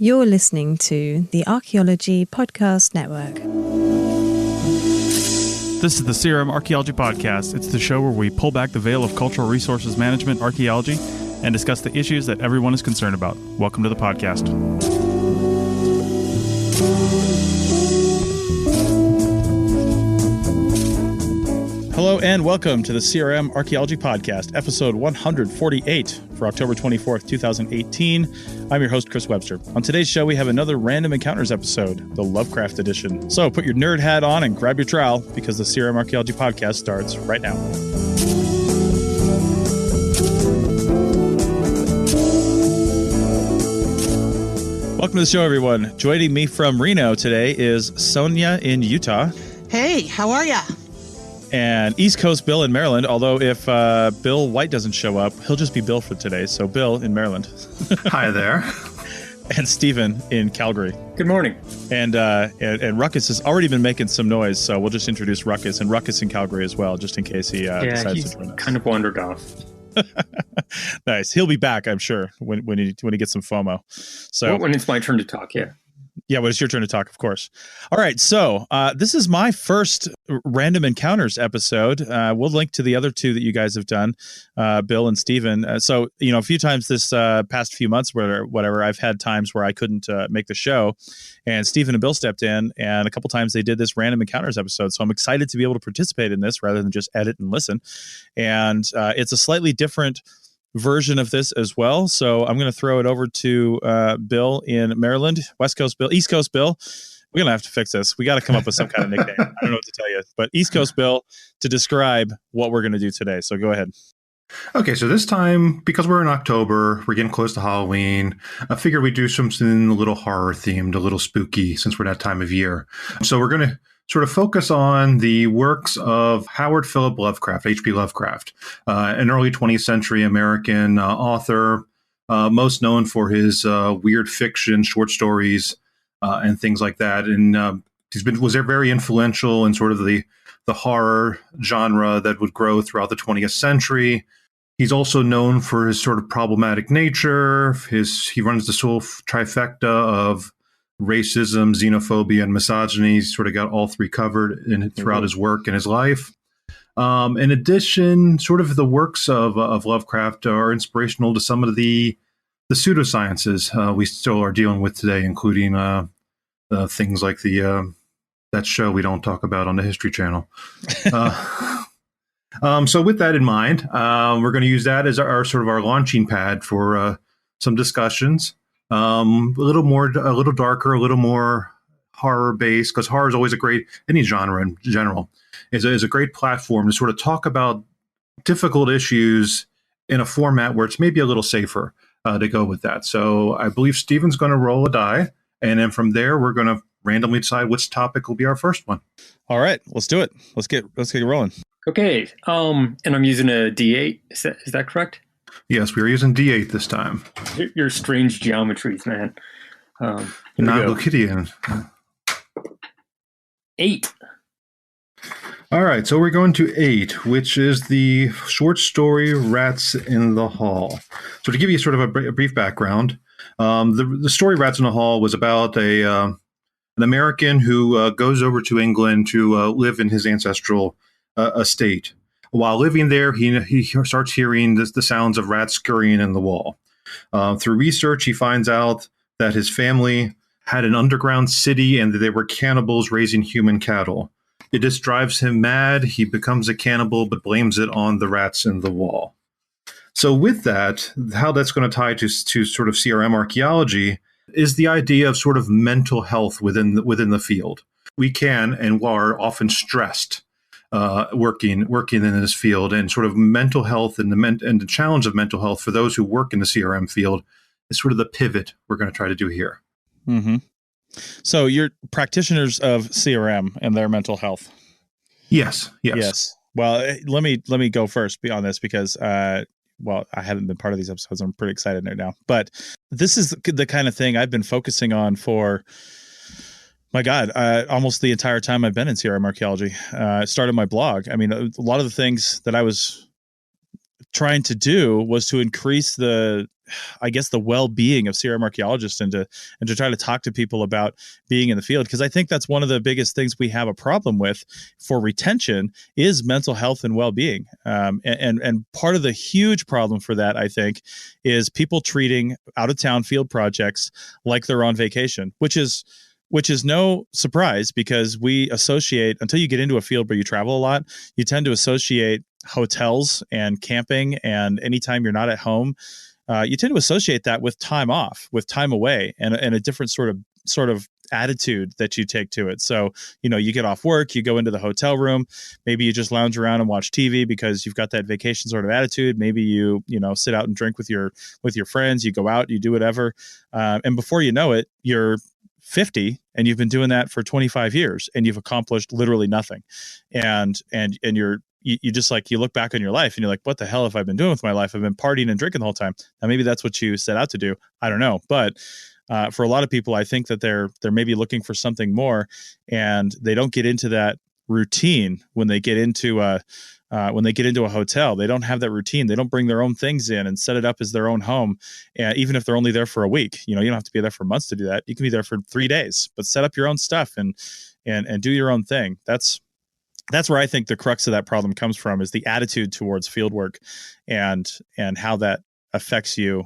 You're listening to the Archaeology Podcast Network. This is the CRM Archaeology Podcast. It's the show where we pull back the veil of cultural resources management archaeology and discuss the issues that everyone is concerned about. Welcome to the podcast. Hello and welcome to the CRM Archaeology Podcast, episode 148 for October 24th, 2018. I'm your host, Chris Webster. On today's show, we have another Random Encounters episode, the Lovecraft edition. So put your nerd hat on and grab your trowel because the CRM Archaeology Podcast starts right now. Welcome to the show, everyone. Joining me from Reno today is Sonia in Utah. Hey, how are ya? And East Coast Bill in Maryland, although if Bill White doesn't show up, he'll just be Bill for today. So Bill in Maryland. Hi there. And Stephen in Calgary. Good morning. And Ruckus has already been making some noise, so we'll just introduce Ruckus. And Ruckus in Calgary as well, just in case he decides to join us. Kind of wandered off. Nice. He'll be back, I'm sure, when he gets some FOMO. So when it's my turn to talk, yeah. Yeah, well, it's your turn to talk, of course. All right, so this is my first Random Encounters episode. We'll link to the other two that you guys have done, Bill and Stephen. So, a few times this past few months, whatever, I've had times where I couldn't make the show, and Stephen and Bill stepped in, and a couple times they did this Random Encounters episode. So I'm excited to be able to participate in this rather than just edit and listen. And it's a slightly different version of this as well. So I'm going to throw it over to Bill in Maryland, West Coast Bill, East Coast Bill. We're going to have to fix this. We got to come up with some kind of nickname. I don't know what to tell you, but East Coast Bill to describe what we're going to do today. So go ahead. Okay, so this time, because we're in October, we're getting close to Halloween, I figured we'd do something a little horror themed, a little spooky, since we're that time of year. So we're going to sort of focus on the works of Howard Philip Lovecraft, H.P. Lovecraft, an early 20th century American author, most known for his weird fiction, short stories, and things like that. And was very influential in sort of the horror genre that would grow throughout the 20th century. He's also known for his sort of problematic nature. He runs the sort of trifecta of racism, xenophobia, and misogyny. He's sort of got all three covered throughout his work and his life. In addition, sort of the works of Lovecraft are inspirational to some of the pseudosciences we still are dealing with today, including things like that show we don't talk about on the History Channel. So with that in mind, we're going to use that as our sort of our launching pad for some discussions. A little darker, a little more horror based, because horror is always any genre in general is a great platform to sort of talk about difficult issues in a format where it's maybe a little safer to go with that. So I believe Stephen's going to roll a die, and then from there we're going to randomly decide which topic will be our first one. All right, let's do it. Let's get rolling. Okay, and I'm using a D8. Is that correct? Yes, we are using D8 this time. Your strange geometries, man. Not Euclidean. 8. All right, so we're going to 8, which is the short story Rats in the Hall. So to give you sort of a brief background, the story Rats in the Hall was about an American who goes over to England to live in his ancestral estate. While living there, he starts hearing the sounds of rats scurrying in the wall. Through research, he finds out that his family had an underground city and that they were cannibals raising human cattle. It just drives him mad. He becomes a cannibal, but blames it on the rats in the wall. So with that, how that's going to tie to sort of CRM archaeology is the idea of sort of mental health within the field. We can and are often stressed working in this field, and sort of mental health and the challenge of mental health for those who work in the CRM field is sort of the pivot we're going to try to do here. Mm-hmm. So you're practitioners of CRM and their mental health. Yes. Well, let me go first on this because I haven't been part of these episodes. I'm pretty excited right now, but this is the kind of thing I've been focusing on for, my God, almost the entire time I've been in CRM archaeology. I started my blog. I mean, a lot of the things that I was trying to do was to increase the I guess, the well-being of CRM archaeologists, and to try to talk to people about being in the field, because I think that's one of the biggest things we have a problem with for retention is mental health and well-being. And part of the huge problem for that, I think, is people treating out-of-town field projects like they're on vacation, which is no surprise, because we associate, until you get into a field where you travel a lot, you tend to associate hotels and camping, and anytime you're not at home, you tend to associate that with time off, with time away, and a different sort of attitude that you take to it. So, you get off work, you go into the hotel room, maybe you just lounge around and watch TV because you've got that vacation sort of attitude. Maybe you sit out and drink with your friends, you go out, you do whatever. And before you know it, you're 50 and you've been doing that for 25 years and you've accomplished literally nothing. And you just you look back on your life and you're like, what the hell have I been doing with my life? I've been partying and drinking the whole time. Now, maybe that's what you set out to do. I don't know. But for a lot of people, I think that they're maybe looking for something more, and they don't get into that routine when they get into a hotel. They don't have that routine. They don't bring their own things in and set it up as their own home. And even if they're only there for a week, you don't have to be there for months to do that. You can be there for 3 days, but set up your own stuff and do your own thing. That's where I think the crux of that problem comes from, is the attitude towards field work and how that affects you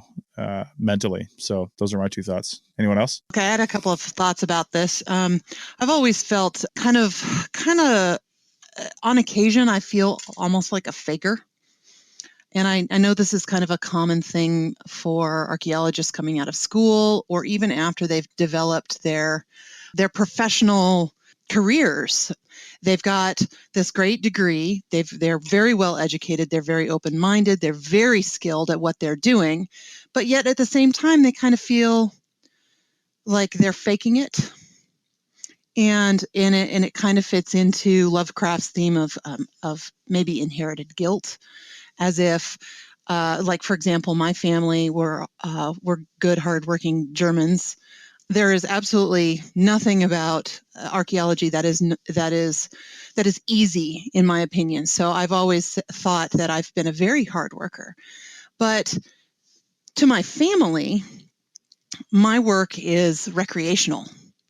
mentally. So those are my 2 thoughts. Anyone else? Okay, I had a couple of thoughts about this. I've always felt kind of on occasion, I feel almost like a faker. And I know this is kind of a common thing for archaeologists coming out of school, or even after they've developed their professional careers. They've got this great degree. They're very well educated. They're very open-minded. They're very skilled at what they're doing. But yet at the same time, they kind of feel like they're faking it. And it kind of fits into Lovecraft's theme of maybe inherited guilt, as if, for example, my family were good, hardworking Germans. There is absolutely nothing about archaeology that is easy, in my opinion. So I've always thought that I've been a very hard worker. But to my family, my work is recreational.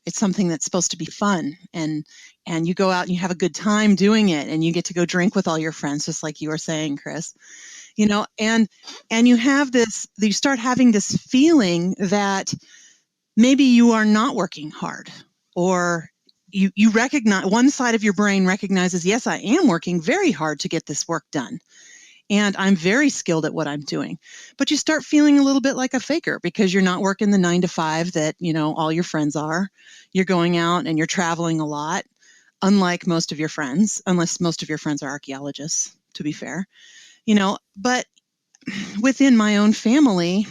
It's something that's supposed to be fun, and you go out and you have a good time doing it, and you get to go drink with all your friends, just like you were saying, Chris. And you start having this feeling that maybe you are not working hard, or you recognize, one side of your brain recognizes, yes, I am working very hard to get this work done, and I'm very skilled at what I'm doing. But you start feeling a little bit like a faker, because you're not working the 9 to 5 that all your friends are. You're going out and you're traveling a lot, unlike most of your friends, unless most of your friends are archaeologists, to be fair. But within my own family,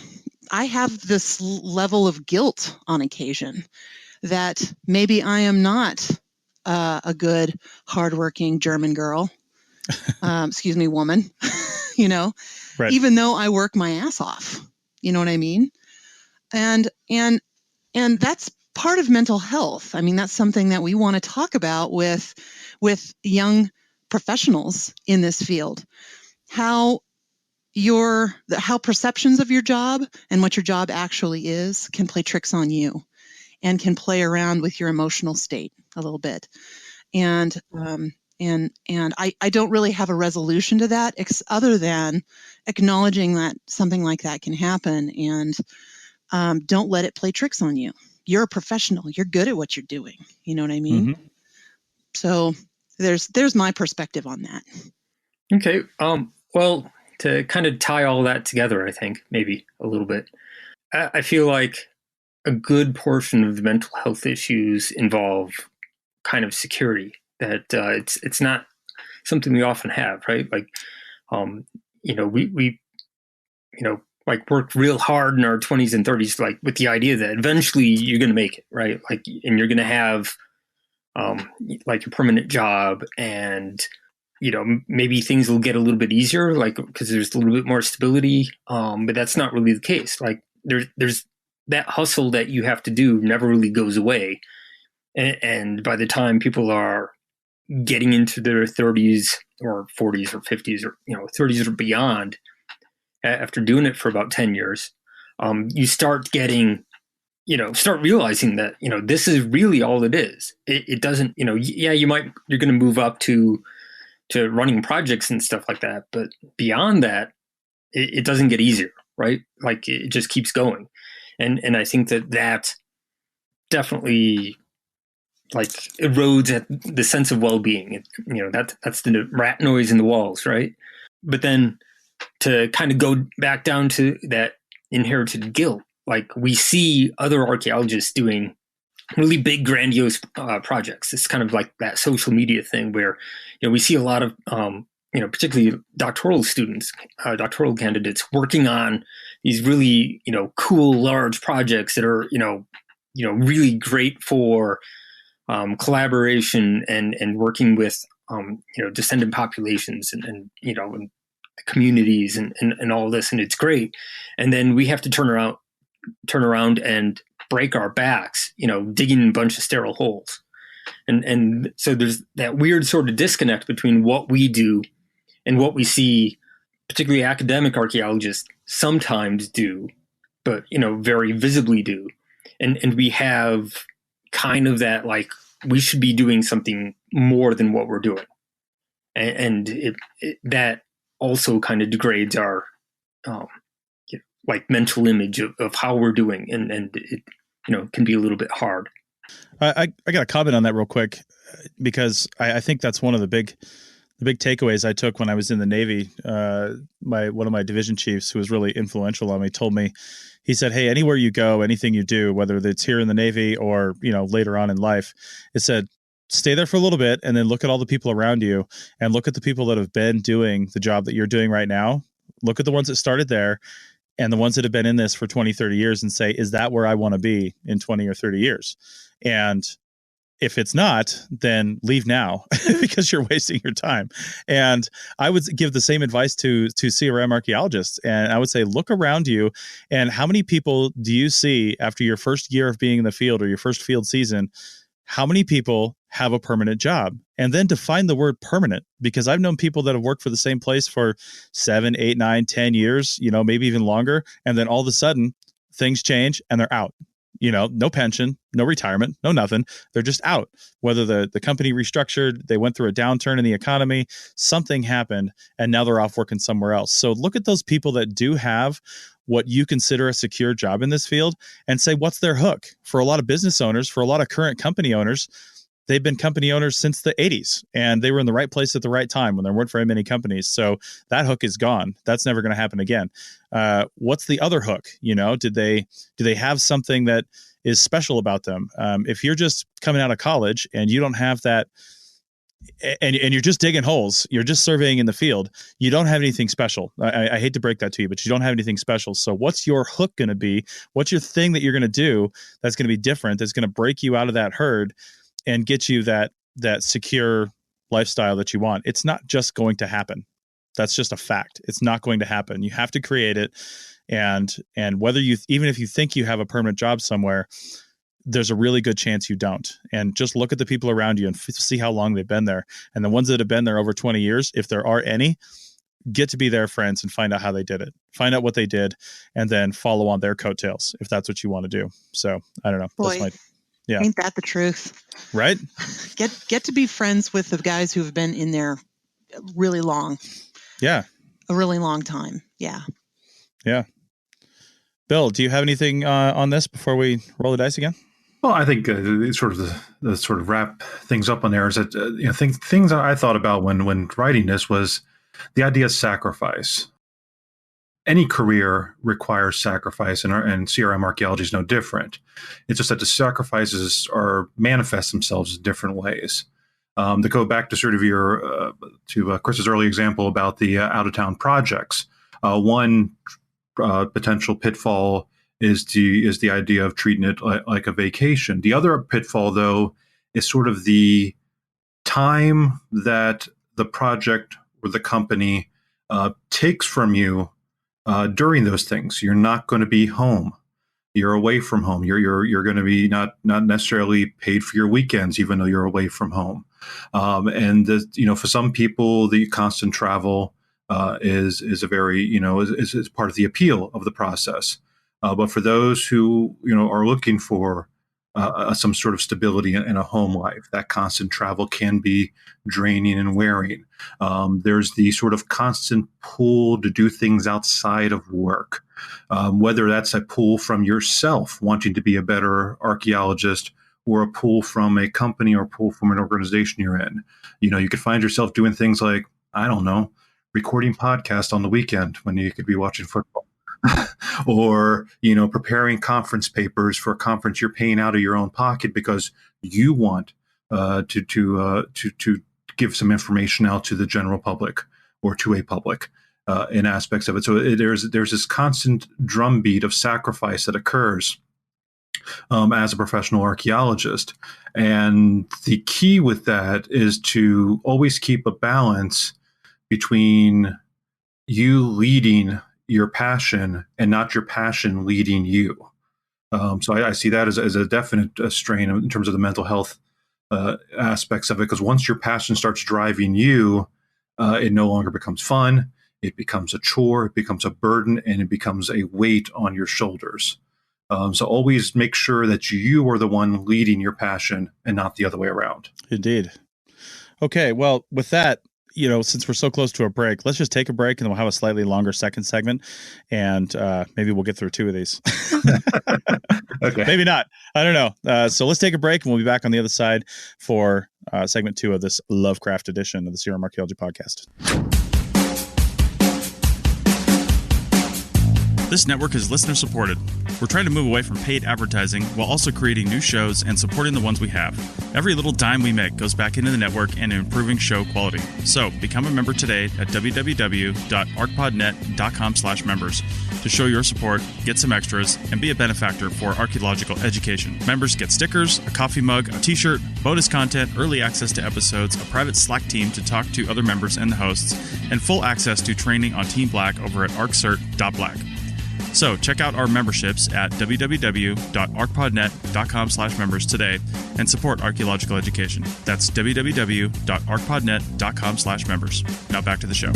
I have this level of guilt on occasion that maybe I am not a good, hardworking German girl, woman, Right. Even though I work my ass off. You know what I mean? And that's part of mental health. I mean, that's something that we want to talk about with young professionals in this field. How perceptions of your job and what your job actually is can play tricks on you, and can play around with your emotional state a little bit. And I don't really have a resolution to that, other than acknowledging that something like that can happen, and don't let it play tricks on you. You're a professional. You're good at what you're doing. You know what I mean? Mm-hmm. So there's my perspective on that. Okay. Well, to kind of tie all that together, I think maybe a little bit, I feel like a good portion of the mental health issues involve kind of security, that it's not something we often have, right? Like, we worked real hard in our 20s and 30s, like with the idea that eventually you're going to make it, right? Like, and you're going to have like a permanent job, and maybe things will get a little bit easier, like, because there's a little bit more stability. But that's not really the case. Like, there's that hustle that you have to do never really goes away. And by the time people are getting into their 30s or 40s or 50s or 30s or beyond, after doing it for about 10 years, you start getting, start realizing that, this is really all it is. It doesn't, yeah, you're going to move up to running projects and stuff like that. But beyond that, it doesn't get easier, right? Like it just keeps going. And I think that definitely like erodes at the sense of well-being. That's the rat noise in the walls, right? But then to kind of go back down to that inherited guilt, like we see other archaeologists doing really big, grandiose projects. It's kind of like that social media thing where, we see a lot of, particularly doctoral students, doctoral candidates working on these really, cool, large projects that are, really great for collaboration and working with, descendant populations and communities and all this. And it's great. And then we have to turn around and break our backs, digging a bunch of sterile holes. And so there's that weird sort of disconnect between what we do and what we see, particularly academic archaeologists sometimes do, but, very visibly do. And we have kind of that, like, we should be doing something more than what we're doing. And that also kind of degrades our, like mental image of how we're doing. And it, can be a little bit hard. I got a comment on that real quick, because I think that's one of the big takeaways I took when I was in the Navy. One of my division chiefs, who was really influential on me, told me, he said, "Hey, anywhere you go, anything you do, whether it's here in the Navy or, later on in life," it said, stay there for a little bit and then look at all the people around you and look at the people that have been doing the job that you're doing right now. Look at the ones that started there and the ones that have been in this for 20, 30 years and say, is that where I want to be in 20 or 30 years? And if it's not, then leave now because you're wasting your time. And I would give the same advice to CRM archaeologists. And I would say, look around you and how many people do you see after your first year of being in the field or your first field season? How many people have a permanent job? And then define the word permanent, because I've known people that have worked for the same place for 7, 8, 9, 10 years, maybe even longer. And then all of a sudden things change and they're out. No pension, no retirement, no nothing. They're just out. Whether the company restructured, they went through a downturn in the economy, something happened, and now they're off working somewhere else. So look at those people that do have what you consider a secure job in this field and say, what's their hook? For a lot of business owners, for a lot of current company owners, they've been company owners since the 80s, and they were in the right place at the right time when there weren't very many companies. So that hook is gone. That's never going to happen again. What's the other hook? Do they have something that is special about them? If you're just coming out of college and you don't have that, and you're just digging holes, you're just surveying in the field, you don't have anything special. I hate to break that to you, but you don't have anything special. So what's your hook going to be? What's your thing that you're going to do that's going to be different, that's going to break you out of that herd and get you that secure lifestyle that you want? It's not just going to happen. That's just a fact. It's not going to happen. You have to create it. And whether even if you think you have a permanent job somewhere, there's a really good chance you don't. And just look at the people around you and see how long they've been there. And the ones that have been there over 20 years, if there are any, get to be their friends and find out how they did it. Find out what they did and then follow on their coattails if that's what you want to do. So I don't know. Boy, yeah. Ain't that the truth? Right? Get to be friends with the guys who have been in there really long. Yeah. A really long time. Yeah. Yeah. Bill, do you have anything on this before we roll the dice again? Well, I think sort of the sort of wrap things up on there is that things I thought about when writing this was the idea of sacrifice. Any career requires sacrifice, and CRM archaeology is no different. It's just that the sacrifices manifest themselves in different ways. To go back to sort of to Chris's early example about the out of town projects, one potential pitfall is the idea of treating it like a vacation. The other pitfall, though, is sort of the time that the project or the company takes from you during those things. You're not going to be home. You're away from home. You're going to be not necessarily paid for your weekends, even though you're away from home. And for some people, the constant travel is a very is part of the appeal of the process. But for those who, are looking for some sort of stability in a home life, that constant travel can be draining and wearing. There's the sort of constant pull to do things outside of work, whether that's a pull from yourself wanting to be a better archaeologist, or a pull from a company, or a pull from an organization you're in. You could find yourself doing things like, I don't know, recording podcasts on the weekend when you could be watching football. Or, preparing conference papers for a conference you're paying out of your own pocket because you want to give some information out to the general public or to a public in aspects of it. So there's this constant drumbeat of sacrifice that occurs as a professional archaeologist. And the key with that is to always keep a balance between you leading your passion and not your passion leading you. So I see that as a definite strain in terms of the mental health aspects of it, because once your passion starts driving you, it no longer becomes fun. It becomes a chore, it becomes a burden, and it becomes a weight on your shoulders. So always make sure that you are the one leading your passion and not the other way around. Indeed. Okay, well, with that, since we're so close to a break, let's just take a break and then we'll have a slightly longer second segment, and maybe we'll get through 2 of these. Okay. Maybe not. I don't know. So let's take a break and we'll be back on the other side for segment 2 of this Lovecraft edition of the CRM Archaeology Podcast. This network is listener supported. We're trying to move away from paid advertising while also creating new shows and supporting the ones we have. Every little dime we make goes back into the network and improving show quality. So become a member today at www.archpodnet.com/members to show your support, get some extras, and be a benefactor for archaeological education. Members get stickers, a coffee mug, a t-shirt, bonus content, early access to episodes, a private Slack team to talk to other members and the hosts, and full access to training on Team Black over at arccert.black. So check out our memberships at www.archpodnet.com/members today and support archaeological education. That's www.archpodnet.com/members. Now back to the show.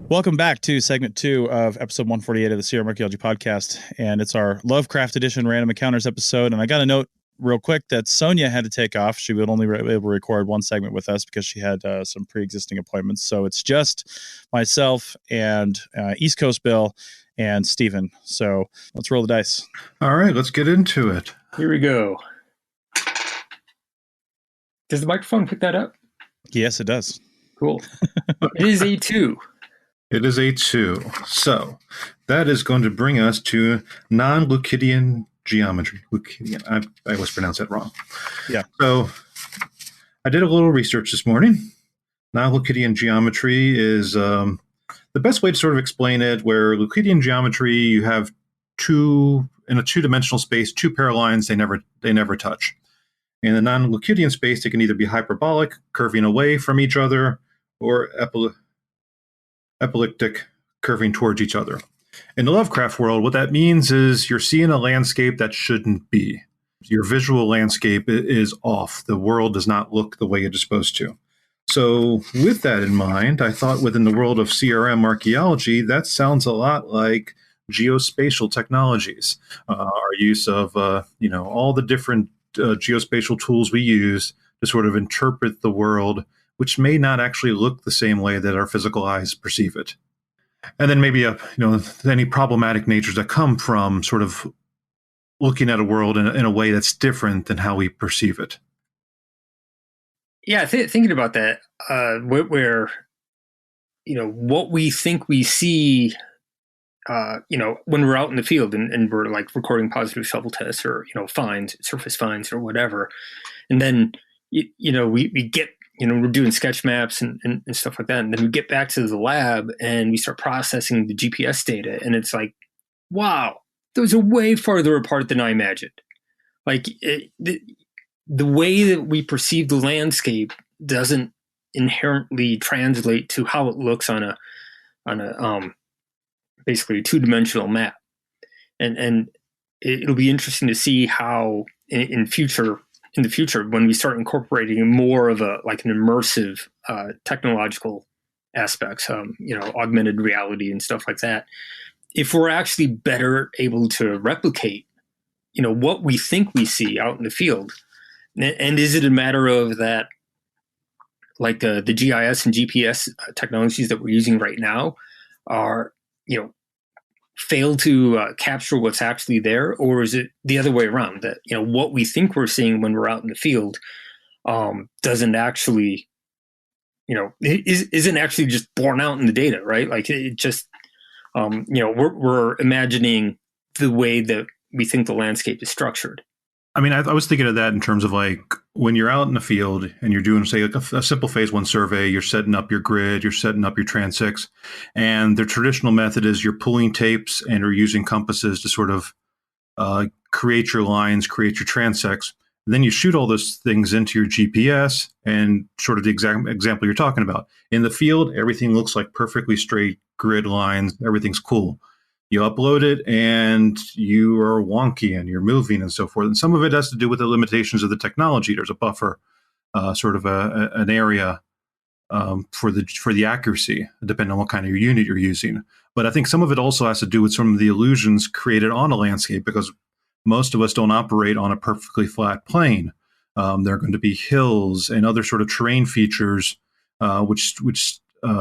Welcome back to segment 2 of episode 148 of the CRM Archaeology Podcast. And it's our Lovecraft edition random encounters episode. And I got a note real quick that Sonia had to take off. She would only be able to record one segment with us because she had some pre-existing appointments. So it's just myself and East Coast Bill and Stephen. So let's roll the dice. All right, let's get into it. Here we go. Does the microphone pick that up? Yes, it does. Cool. It is a 2. It is a 2. So that is going to bring us to non-Leucidian geometry. Leucidian. I always pronounce that wrong. Yeah. So I did a little research this morning. Non-Leucidian geometry is the best way to sort of explain it, where Leucidian geometry, you have in a two-dimensional space, 2 paralines, they never touch. In the non-Leucidian space, they can either be hyperbolic, curving away from each other, or elliptic, curving towards each other. In the Lovecraft world, what that means is you're seeing a landscape that shouldn't be. Your visual landscape is off. The world does not look the way it is supposed to. So with that in mind, I thought within the world of CRM archaeology, that sounds a lot like geospatial technologies. Our use of all the different geospatial tools we use to sort of interpret the world, which may not actually look the same way that our physical eyes perceive it. And then maybe any problematic natures that come from sort of looking at a world in a way that's different than how we perceive it. Yeah, thinking about that, where what we think we see, when we're out in the field and we're like recording positive shovel tests or finds, surface finds or whatever, and then we get. We're doing sketch maps and stuff like that. And then we get back to the lab and we start processing the GPS data. And it's like, wow, those are way farther apart than I imagined. Like the way that we perceive the landscape doesn't inherently translate to how it looks on a basically a 2-dimensional map. And it'll be interesting to see how in the future, when we start incorporating more of an immersive technological aspects, augmented reality and stuff like that. If we're actually better able to replicate, what we think we see out in the field, and is it a matter of that, like the GIS and GPS technologies that we're using right now are, fail to capture what's actually there, or is it the other way around, that what we think we're seeing when we're out in the field doesn't actually, isn't actually just borne out in the data, right? Like it just, we're imagining the way that we think the landscape is structured. I mean, I was thinking of that in terms of like when you're out in the field and you're doing, say, like a simple phase 1 survey, you're setting up your grid, you're setting up your transects, and the traditional method is you're pulling tapes and you're using compasses to sort of create your lines, create your transects. And then you shoot all those things into your GPS, and sort of the exact example you're talking about. In the field, everything looks like perfectly straight grid lines. Everything's cool. You upload it and you are wonky and you're moving and so forth. And some of it has to do with the limitations of the technology. There's a buffer, sort of an area for the accuracy, depending on what kind of unit you're using. But I think some of it also has to do with some of the illusions created on a landscape, because most of us don't operate on a perfectly flat plane. There are going to be hills and other sort of terrain features which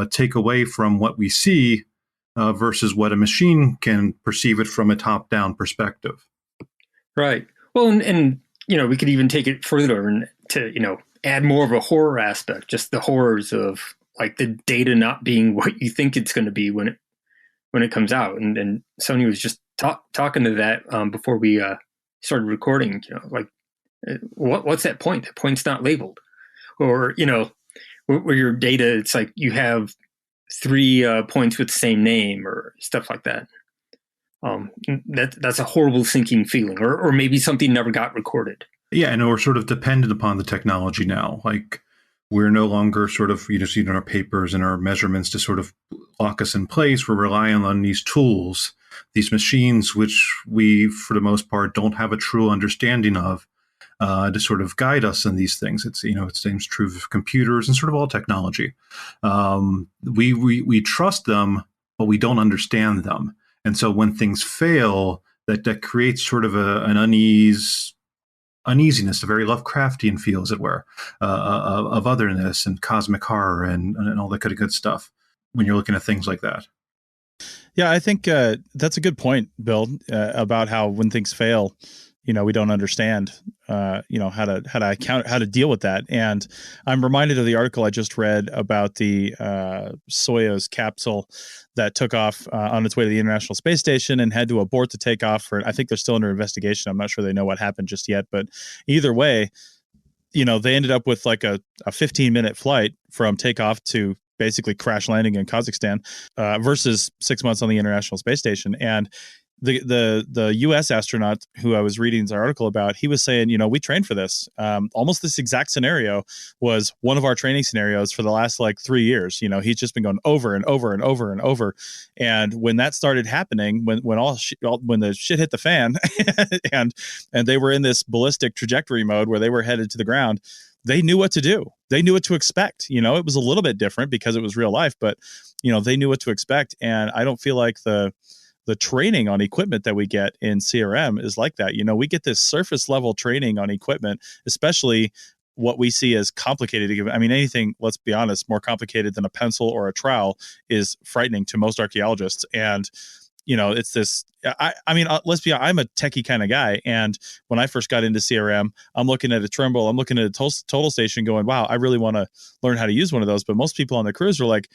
take away from what we see versus what a machine can perceive it from a top-down perspective. Right. Well, and we could even take it further and to add more of a horror aspect, just the horrors of like the data not being what you think it's going to be when it comes out. And Sony was just talking to that before we started recording. Like what's that point? That point's not labeled, or where your data, it's like you have 3 points with the same name or stuff like that. That's a horrible sinking feeling, or maybe something never got recorded. Yeah, and we're sort of dependent upon the technology now. Like we're no longer sort of using our papers and our measurements to sort of lock us in place. We're relying on these tools, these machines, which we, for the most part, don't have a true understanding of, to sort of guide us in these things. It's it seems true of computers and sort of all technology. We trust them, but we don't understand them, and so when things fail, that creates sort of an uneasiness, a very Lovecraftian feel, as it were, of otherness and cosmic horror and all that kind of good stuff when you're looking at things like that. Yeah, I think that's a good point, Bill, about how when things fail, we don't understand, how to deal with that. And I'm reminded of the article I just read about the Soyuz capsule that took off on its way to the International Space Station and had to abort the takeoff for, I think they're still under investigation. I'm not sure they know what happened just yet, but either way, they ended up with like a 15-minute flight from takeoff to basically crash landing in Kazakhstan versus 6 months on the International Space Station. And the U.S. astronaut who I was reading his article about, he was saying, we trained for this. Almost this exact scenario was one of our training scenarios for the last like 3 years. He's just been going over and over and over and over. And when that started happening, when the shit hit the fan, and they were in this ballistic trajectory mode where they were headed to the ground, they knew what to do. They knew what to expect. It was a little bit different because it was real life, but they knew what to expect. And I don't feel like the training on equipment that we get in CRM is like that. We get this surface level training on equipment, especially what we see as complicated. I mean, anything, let's be honest, more complicated than a pencil or a trowel is frightening to most archaeologists. And, it's this, let's be honest, I'm a techie kind of guy. And when I first got into CRM, I'm looking at a Trimble, I'm looking at a total station going, wow, I really want to learn how to use one of those. But most people on the cruise are like,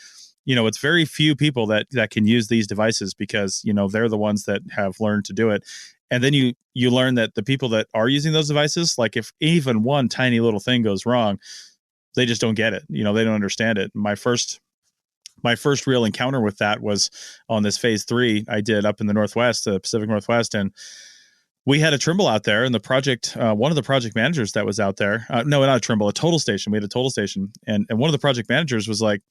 it's very few people that can use these devices because, they're the ones that have learned to do it. And then you learn that the people that are using those devices, like if even one tiny little thing goes wrong, they just don't get it. They don't understand it. My first real encounter with that was on this phase 3 I did up in the Northwest, the Pacific Northwest. And we had a Trimble out there, and the project, one of the project managers that was out there, no, not a Trimble, a total station. We had a total station. And one of the project managers was like,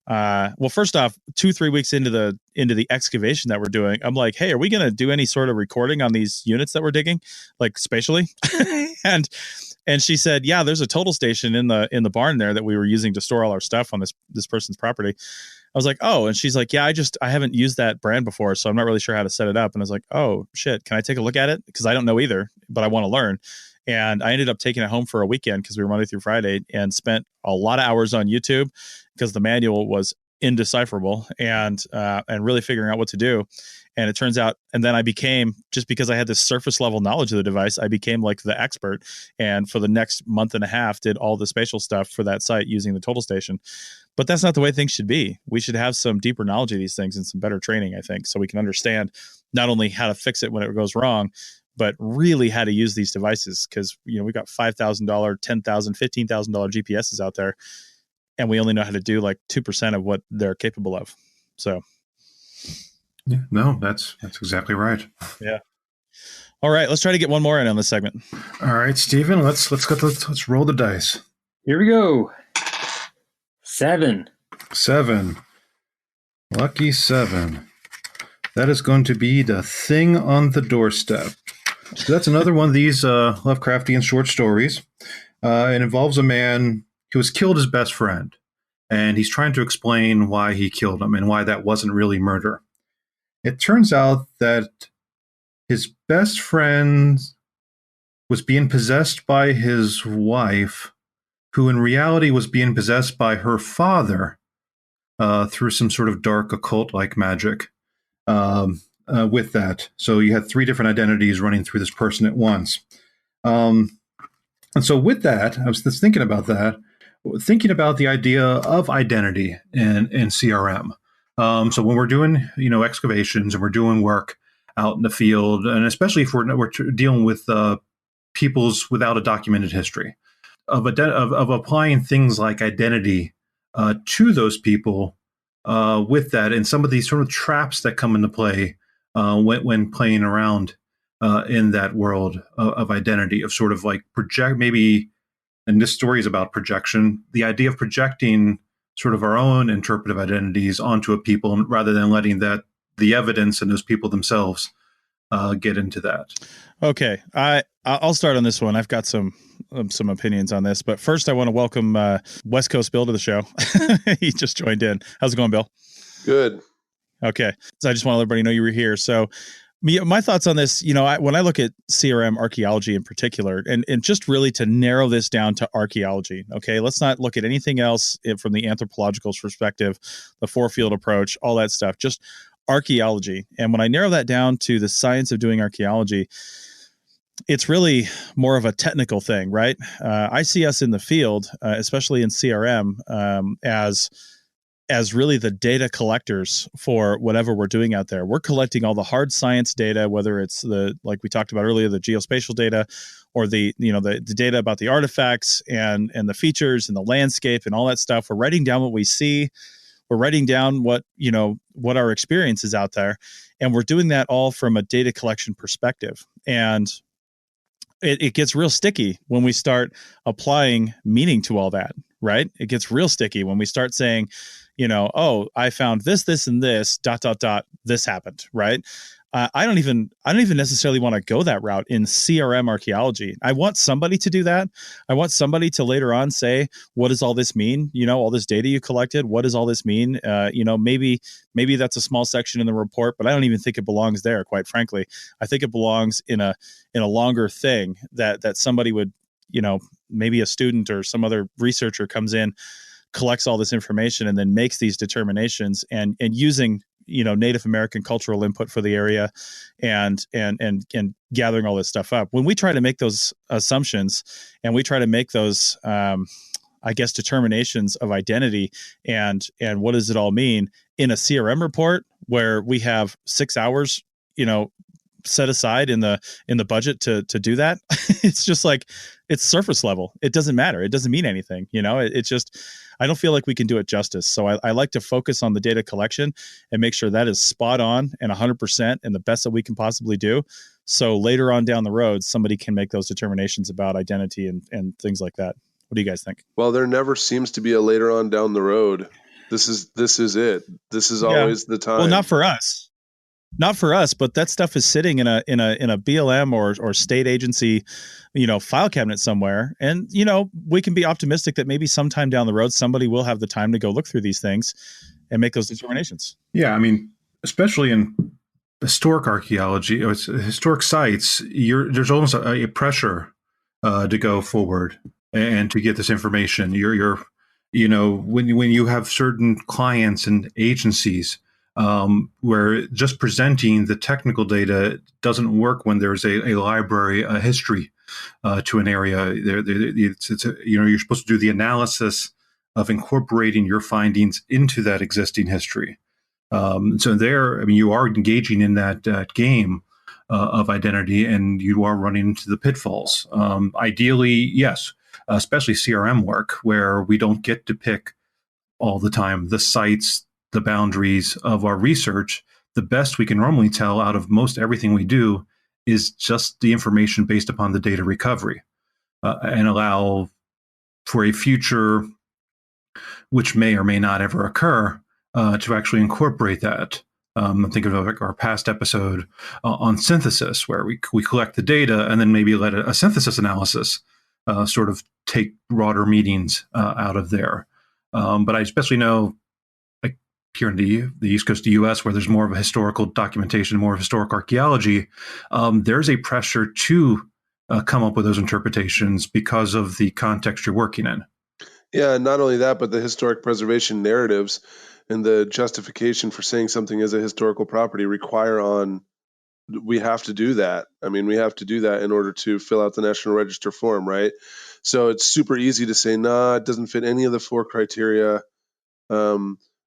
well, first off, 2-3 weeks into the excavation that we're doing, I'm like, hey, are we going to do any sort of recording on these units that we're digging, like spatially? And she said, yeah, there's a total station in the barn there that we were using to store all our stuff on this person's property. I was like, oh, and she's like, yeah, I haven't used that brand before, so I'm not really sure how to set it up. And I was like, oh shit, can I take a look at it? Because I don't know either, but I want to learn. And I ended up taking it home for a weekend because we were Monday through Friday, and spent a lot of hours on YouTube because the manual was indecipherable, and really figuring out what to do. And it turns out, and then I became, just because I had this surface level knowledge of the device, I became like the expert. And for the next month and a half, did all the spatial stuff for that site using the total station. But that's not the way things should be. We should have some deeper knowledge of these things and some better training, I think, so we can understand not only how to fix it when it goes wrong, but really how to use these devices. Because, you know, we got $5,000, $10,000, $15,000 GPSs out there, and we only know how to do like 2% of what they're capable of. So, yeah, no, that's exactly right. Yeah. All right, let's try to get one more in on this segment. All right, Stephen, let's roll the dice. Here we go. 7. Lucky 7. That is going to be The Thing on the Doorstep. So that's another one of these Lovecraftian short stories. It involves a man who has killed his best friend, and he's trying to explain why he killed him and why that wasn't really murder. It turns out that his best friend was being possessed by his wife, who in reality was being possessed by her father through some sort of dark occult-like magic with that. So you had 3 different identities running through this person at once. And so with that, I was just thinking about that, thinking about the idea of identity in CRM. So when we're doing, excavations and we're doing work out in the field, and especially if we're dealing with peoples without a documented history, of applying things like identity to those people with that, and some of these sort of traps that come into play when playing around in that world of identity, of sort of like project maybe. And this story is about projection, the idea of projecting sort of our own interpretive identities onto a people rather than letting the evidence and those people themselves get into that. Okay, I'll start on this one. I've got some opinions on this, but first I want to welcome West Coast Bill to the show. He just joined in. How's it going, Bill? Good. Okay, so I just want to let everybody know you were here. So my thoughts on this, when I look at CRM archaeology in particular, and just really to narrow this down to archaeology, okay, let's not look at anything else from the anthropological perspective, the 4-field approach, all that stuff, just archaeology. And when I narrow that down to the science of doing archaeology, it's really more of a technical thing, right? I see us in the field, especially in CRM, as really the data collectors for whatever we're doing out there. We're collecting all the hard science data, whether it's like we talked about earlier, the geospatial data, or the data about the artifacts and the features and the landscape and all that stuff. We're writing down what we see. We're writing down what our experience is out there. And we're doing that all from a data collection perspective. And it gets real sticky when we start applying meaning to all that, right? It gets real sticky when we start saying, oh, I found this, and this, ... this happened, right? I don't even necessarily want to go that route in CRM archaeology. I want somebody to do that. I want somebody to later on say, what does all this mean? All this data you collected, what does all this mean? Maybe that's a small section in the report, but I don't even think it belongs there, quite frankly. I think it belongs in a longer thing that somebody would, maybe a student or some other researcher comes in, collects all this information, and then makes these determinations and using Native American cultural input for the area and gathering all this stuff up. When we try to make those assumptions and we try to make those determinations of identity and what does it all mean in a CRM report where we have 6 hours set aside in the budget to do that, it's just like, it's surface level. It doesn't matter. It doesn't mean anything. It's just, I don't feel like we can do it justice. So I like to focus on the data collection and make sure that is spot on and 100% and the best that we can possibly do. So later on down the road, somebody can make those determinations about identity and things like that. What do you guys think? Well, there never seems to be a later on down the road. This is it. This is always the time. Well, not for us. Not for us, but that stuff is sitting in a BLM or state agency, file cabinet somewhere. And, we can be optimistic that maybe sometime down the road, somebody will have the time to go look through these things and make those determinations. Yeah. I mean, especially in historic archaeology, historic sites, there's almost a pressure to go forward and to get this information. When you have certain clients and agencies, where just presenting the technical data doesn't work when there's a library, a history to an area. You're supposed to do the analysis of incorporating your findings into that existing history. So you are engaging in that game of identity, and you are running into the pitfalls. Ideally, yes, especially CRM work, where we don't get to pick all the time the sites, the boundaries of our research. The best we can normally tell out of most everything we do is just the information based upon the data recovery, and allow for a future, which may or may not ever occur, to actually incorporate that. I'm thinking of our past episode on synthesis, where we collect the data and then maybe let a synthesis analysis sort of take broader meanings out of there. But I especially know, like here in the East Coast of the U.S., where there's more of a historical documentation, more of historic archaeology, there's a pressure to come up with those interpretations because of the context you're working in. Yeah, not only that, but the historic preservation narratives and the justification for saying something as a historical property we have to do that. I mean, we have to do that in order to fill out the National Register form, right? So it's super easy to say, nah, it doesn't fit any of the 4 criteria.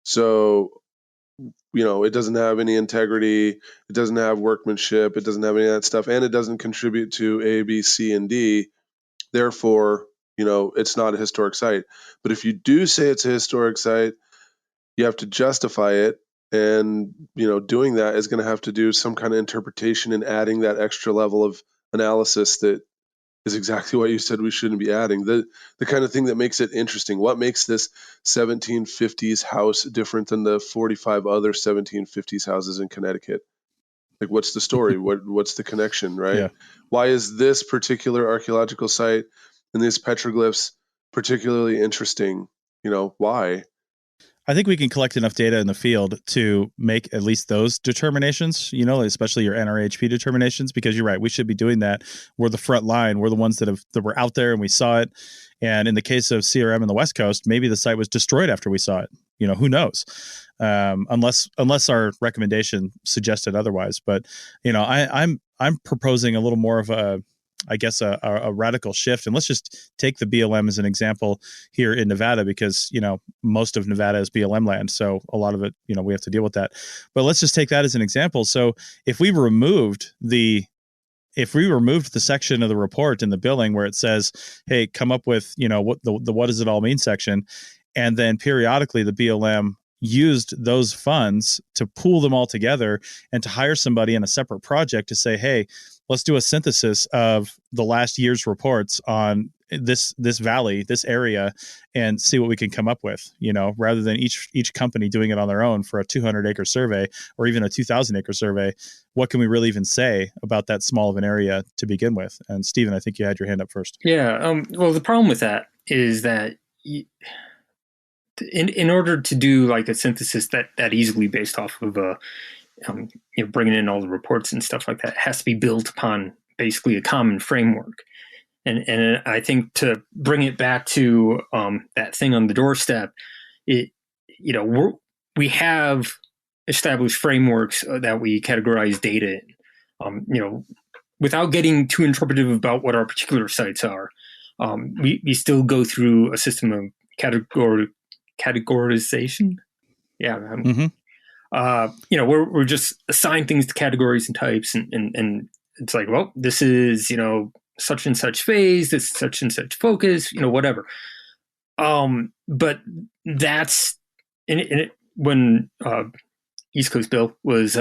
So, it doesn't have any integrity. It doesn't have workmanship. It doesn't have any of that stuff. And it doesn't contribute to A, B, C, and D. Therefore, it's not a historic site. But if you do say it's a historic site, you have to justify it. And, doing that is going to have to do some kind of interpretation and adding that extra level of analysis that is exactly what you said we shouldn't be adding. The kind of thing that makes it interesting. What makes this 1750s house different than the 45 other 1750s houses in Connecticut? Like, what's the story? What's the connection, right? Yeah. Why is this particular archaeological site and these petroglyphs particularly interesting? Why? I think we can collect enough data in the field to make at least those determinations, especially your NRHP determinations, because you're right. We should be doing that. We're the front line. We're the ones that were out there and we saw it. And in the case of CRM in the West Coast, maybe the site was destroyed after we saw it. Who knows? Unless our recommendation suggested otherwise. But, I'm proposing a little more of a radical shift. And let's just take the BLM as an example here in Nevada, because, most of Nevada is BLM land. So a lot of it, we have to deal with that. But let's just take that as an example. So if we removed the section of the report in the billing where it says, hey, come up with, what does it all mean section. And then periodically the BLM used those funds to pool them all together and to hire somebody in a separate project to say, hey, let's do a synthesis of the last year's reports on this valley, this area, and see what we can come up with, rather than each company doing it on their own for a 200-acre survey or even a 2,000-acre survey. What can we really even say about that small of an area to begin with? And Stephen, I think you had your hand up first. Yeah. Well, the problem with that is that in order to do like a synthesis that easily based off of bringing in all the reports and stuff like that, has to be built upon basically a common framework. And I think to bring it back to that thing on the doorstep, we have established frameworks that we categorize data in. Without getting too interpretive about what our particular sites are, we still go through a system of categorization. Yeah. We're just assign things to categories and types, and it's like, well, this is, such and such phase, this is such and such focus, whatever. But that's when East Coast Bill was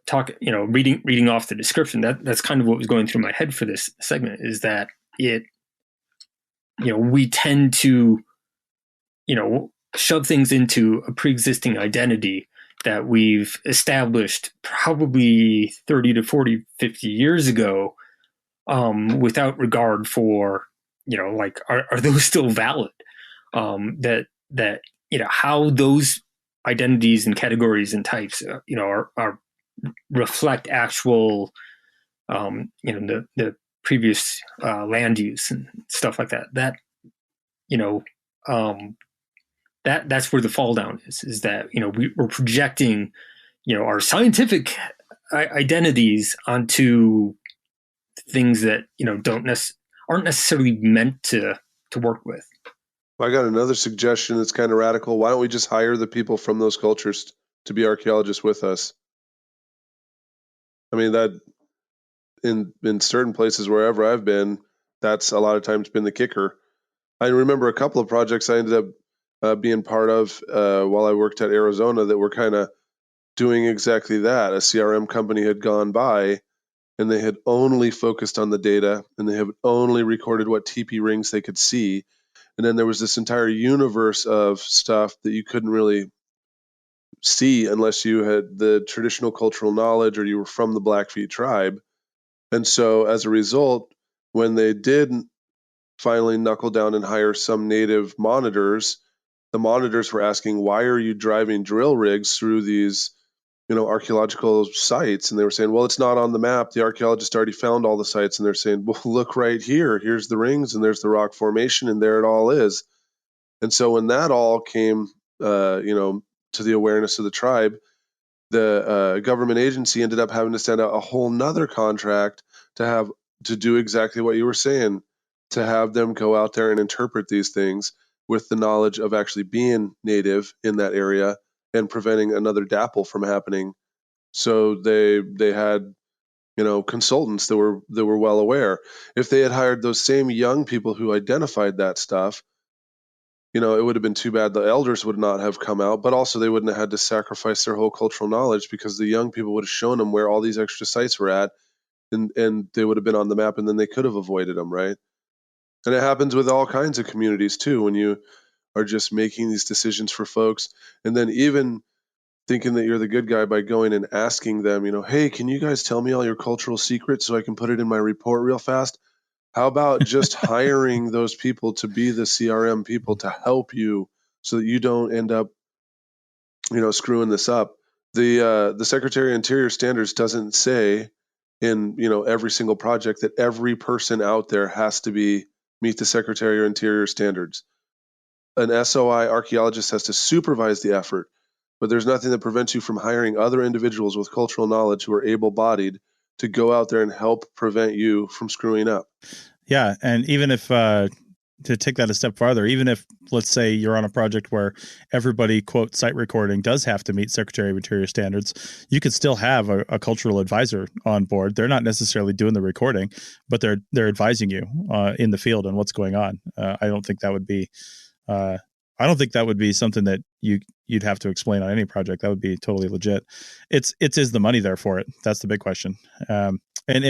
talking, reading off the description. That's kind of what was going through my head for this segment, is that we tend to, shove things into a pre-existing identity that we've established probably 30 to 40, 50 years ago, without regard for, like, are those still valid? That how those identities and categories and types, are reflect actual, the previous land use and stuff like that. That's where the fall down is that, we're projecting, our scientific identities onto things that, aren't necessarily meant to work with. I got another suggestion that's kind of radical. Why don't we just hire the people from those cultures to be archaeologists with us? I mean, that in certain places wherever I've been, that's a lot of times been the kicker. I remember a couple of projects I ended up being part of while I worked at Arizona that were kind of doing exactly that. A CRM company had gone by and they had only focused on the data and they had only recorded what TP rings they could see. And then there was this entire universe of stuff that you couldn't really see unless you had the traditional cultural knowledge or you were from the Blackfeet tribe. And so as a result, when they did finally knuckle down and hire some native monitors, the monitors were asking, why are you driving drill rigs through these, archaeological sites? And they were saying, well, it's not on the map. The archaeologist already found all the sites. And they're saying, well, look right here. Here's the rings and there's the rock formation and there it all is. And so when that all came, to the awareness of the tribe, the government agency ended up having to send out a whole nother contract to do exactly what you were saying, to have them go out there and interpret these things with the knowledge of actually being native in that area and preventing another DAPL from happening. So they had, consultants that were well aware. If they had hired those same young people who identified that stuff, it would have been too bad. The elders would not have come out, but also they wouldn't have had to sacrifice their whole cultural knowledge because the young people would have shown them where all these extra sites were at, and they would have been on the map, and then they could have avoided them, right? And it happens with all kinds of communities too, when you are just making these decisions for folks, and then even thinking that you're the good guy by going and asking them, hey, can you guys tell me all your cultural secrets so I can put it in my report real fast? How about just hiring those people to be the CRM people to help you so that you don't end up, screwing this up? The Secretary of Interior Standards doesn't say in, every single project that every person out there has to meet the Secretary of Interior Standards. An SOI archaeologist has to supervise the effort, but there's nothing that prevents you from hiring other individuals with cultural knowledge who are able-bodied to go out there and help prevent you from screwing up. Yeah. And even if, to take that a step farther, even if, let's say you're on a project where everybody, quote, site recording does have to meet Secretary of Interior standards, you could still have a cultural advisor on board. They're not necessarily doing the recording, but they're advising you in the field on what's going on. I don't think that would be something that you'd have to explain on any project. That would be totally legit. Is the money there for it? That's the big question. And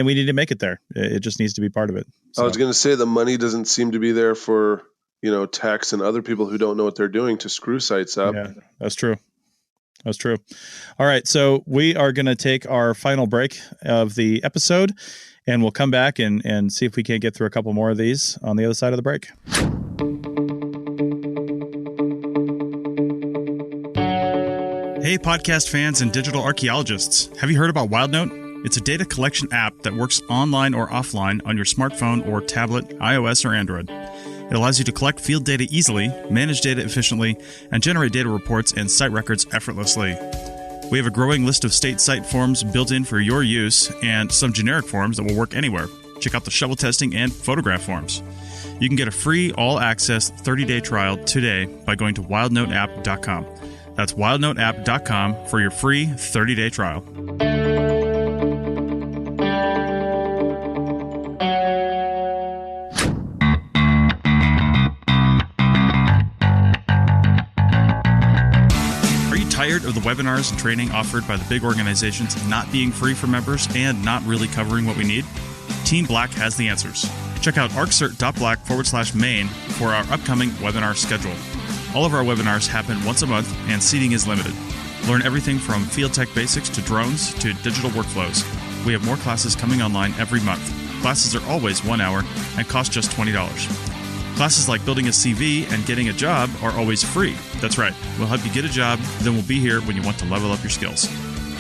we need to make it there. It just needs to be part of it. So. I was going to say the money doesn't seem to be there for, techs and other people who don't know what they're doing to screw sites up. Yeah, that's true. All right. So we are going to take our final break of the episode, and we'll come back and see if we can't get through a couple more of these on the other side of the break. Hey, podcast fans and digital archaeologists. Have you heard about WildNote? It's a data collection app that works online or offline on your smartphone or tablet, iOS or Android. It allows you to collect field data easily, manage data efficiently, and generate data reports and site records effortlessly. We have a growing list of state site forms built in for your use and some generic forms that will work anywhere. Check out the shovel testing and photograph forms. You can get a free all-access 30-day trial today by going to wildnoteapp.com. That's wildnoteapp.com for your free 30-day trial. Tired of the webinars and training offered by the big organizations not being free for members and not really covering what we need? Team Black has the answers. Check out arccert.black/main for our upcoming webinar schedule. All of our webinars happen once a month and seating is limited. Learn everything from field tech basics to drones to digital workflows. We have more classes coming online every month. Classes are always 1 hour and cost just $20. Classes like building a CV and getting a job are always free. That's right. We'll help you get a job, then we'll be here when you want to level up your skills.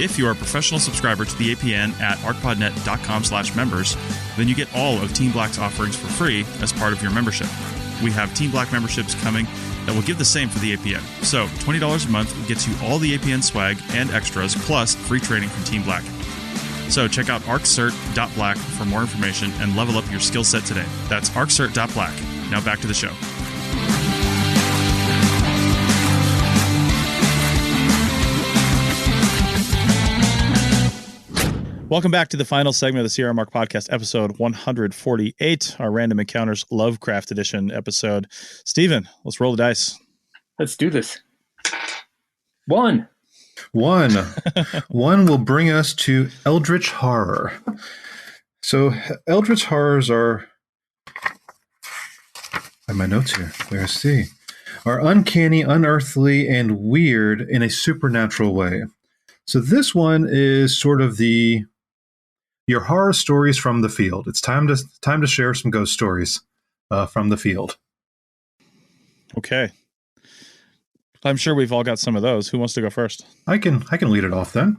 If you are a professional subscriber to the APN at arcpodnet.com/members, then you get all of Team Black's offerings for free as part of your membership. We have Team Black memberships coming that will give the same for the APN. So $20 a month gets you all the APN swag and extras, plus free training from Team Black. So check out arccert.black for more information and level up your skill set today. That's arccert.black. Now back to the show. Welcome back to the final segment of the CRM podcast, episode 148, our Random Encounters Lovecraft Edition episode. Stephen, let's roll the dice. Let's do this. One. One will bring us to Eldritch Horror. So Eldritch Horrors are, I have my notes here, let's see, are uncanny, unearthly, and weird in a supernatural way. So this one is sort of your horror stories from the field. It's time to share some ghost stories from the field. Okay. I'm sure we've all got some of those. Who wants to go first? I can lead it off then.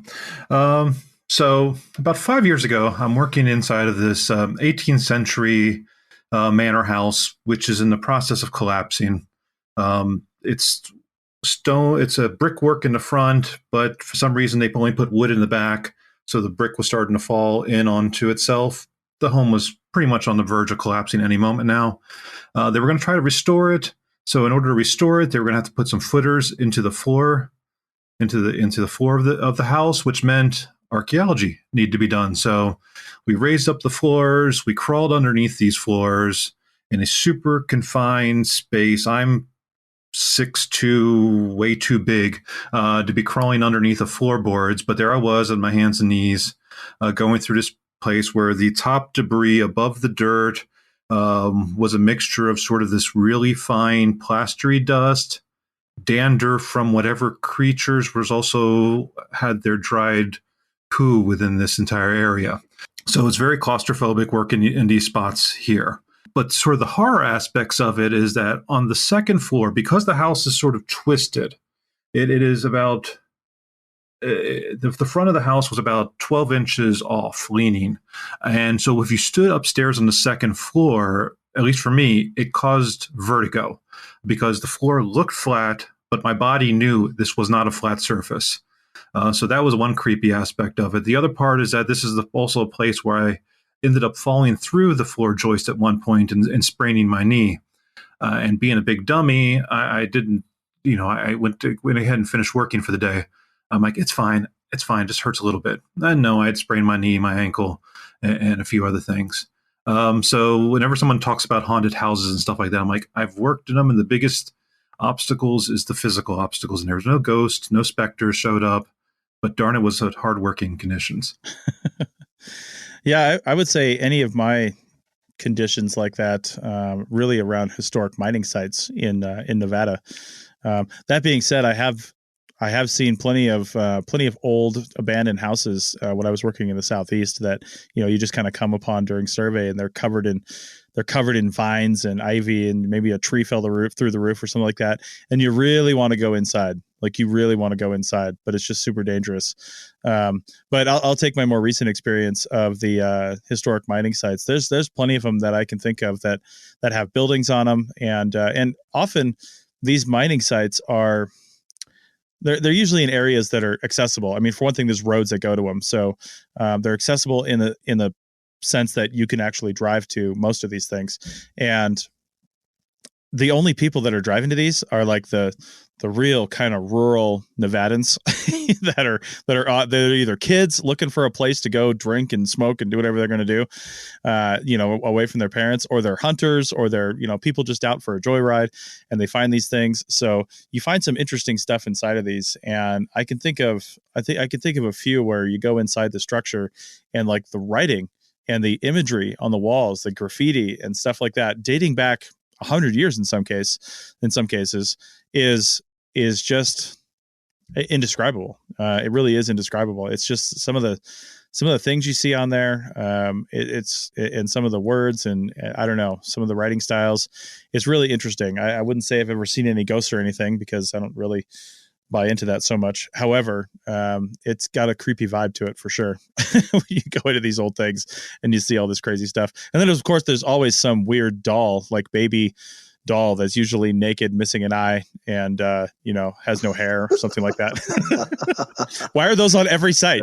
So about 5 years ago, I'm working inside of this 18th century manor house, which is in the process of collapsing. It's stone. It's a brickwork in the front, but for some reason they only put wood in the back, so the brick was starting to fall in onto itself. The home was pretty much on the verge of collapsing any moment now. They were going to try to restore it. So in order to restore it, they were going to have to put some footers into the floor, into the floor of the house, which meant archaeology needed to be done. So we raised up the floors. We crawled underneath these floors in a super confined space. I'm 6'2", way too big to be crawling underneath the floorboards, but there I was on my hands and knees, going through this place where the top debris above the dirt was a mixture of sort of this really fine plastery dust, dander from whatever creatures was also had their dried poo within this entire area. So it's very claustrophobic work in these spots here. But sort of the horror aspects of it is that on the second floor, because the house is sort of twisted, it is about the front of the house was about 12 inches off, leaning. And so if you stood upstairs on the second floor, at least for me, it caused vertigo because the floor looked flat, but my body knew this was not a flat surface. So that was one creepy aspect of it. The other part is that this is also a place where I ended up falling through the floor joist at one point and spraining my knee. And being a big dummy, I didn't, I went ahead and finished working for the day. I'm like, it's fine, just hurts a little bit. And no, I had sprained my knee, my ankle, and a few other things. So whenever someone talks about haunted houses and stuff like that, I'm like, I've worked in them, and the biggest obstacles is the physical obstacles. And there was no ghost, no specters showed up, but darn, it was hard-working conditions. Yeah, I would say any of my conditions like that, really around historic mining sites in Nevada. That being said, I have seen plenty of old abandoned houses when I was working in the Southeast that you just kind of come upon during survey, and they're covered in vines and ivy, and maybe a tree fell through the roof or something like that, and you really want to go inside. But it's just super dangerous. But I'll take my more recent experience of the historic mining sites. There's plenty of them that I can think of that have buildings on them, and often these mining sites are. They're usually in areas that are accessible. I mean, for one thing, there's roads that go to them, so they're accessible in the sense that you can actually drive to most of these things. And the only people that are driving to these are like the real kind of rural Nevadans that are they're either kids looking for a place to go drink and smoke and do whatever they're going to do, away from their parents, or they're hunters, or they're people just out for a joyride, and they find these things. So you find some interesting stuff inside of these, and I can think of a few where you go inside the structure, and like the writing and the imagery on the walls, the graffiti and stuff like that, dating back 100 years in some cases, is just indescribable. It really is indescribable. It's just some of the things you see on there. And some of the words, and I don't know, some of the writing styles. It's really interesting. I wouldn't say I've ever seen any ghosts or anything, because I don't really buy into that so much. However, it's got a creepy vibe to it for sure. You go into these old things and you see all this crazy stuff. And then of course there's always some weird doll, like baby doll, that's usually naked, missing an eye, and has no hair or something like that. Why are those on every site?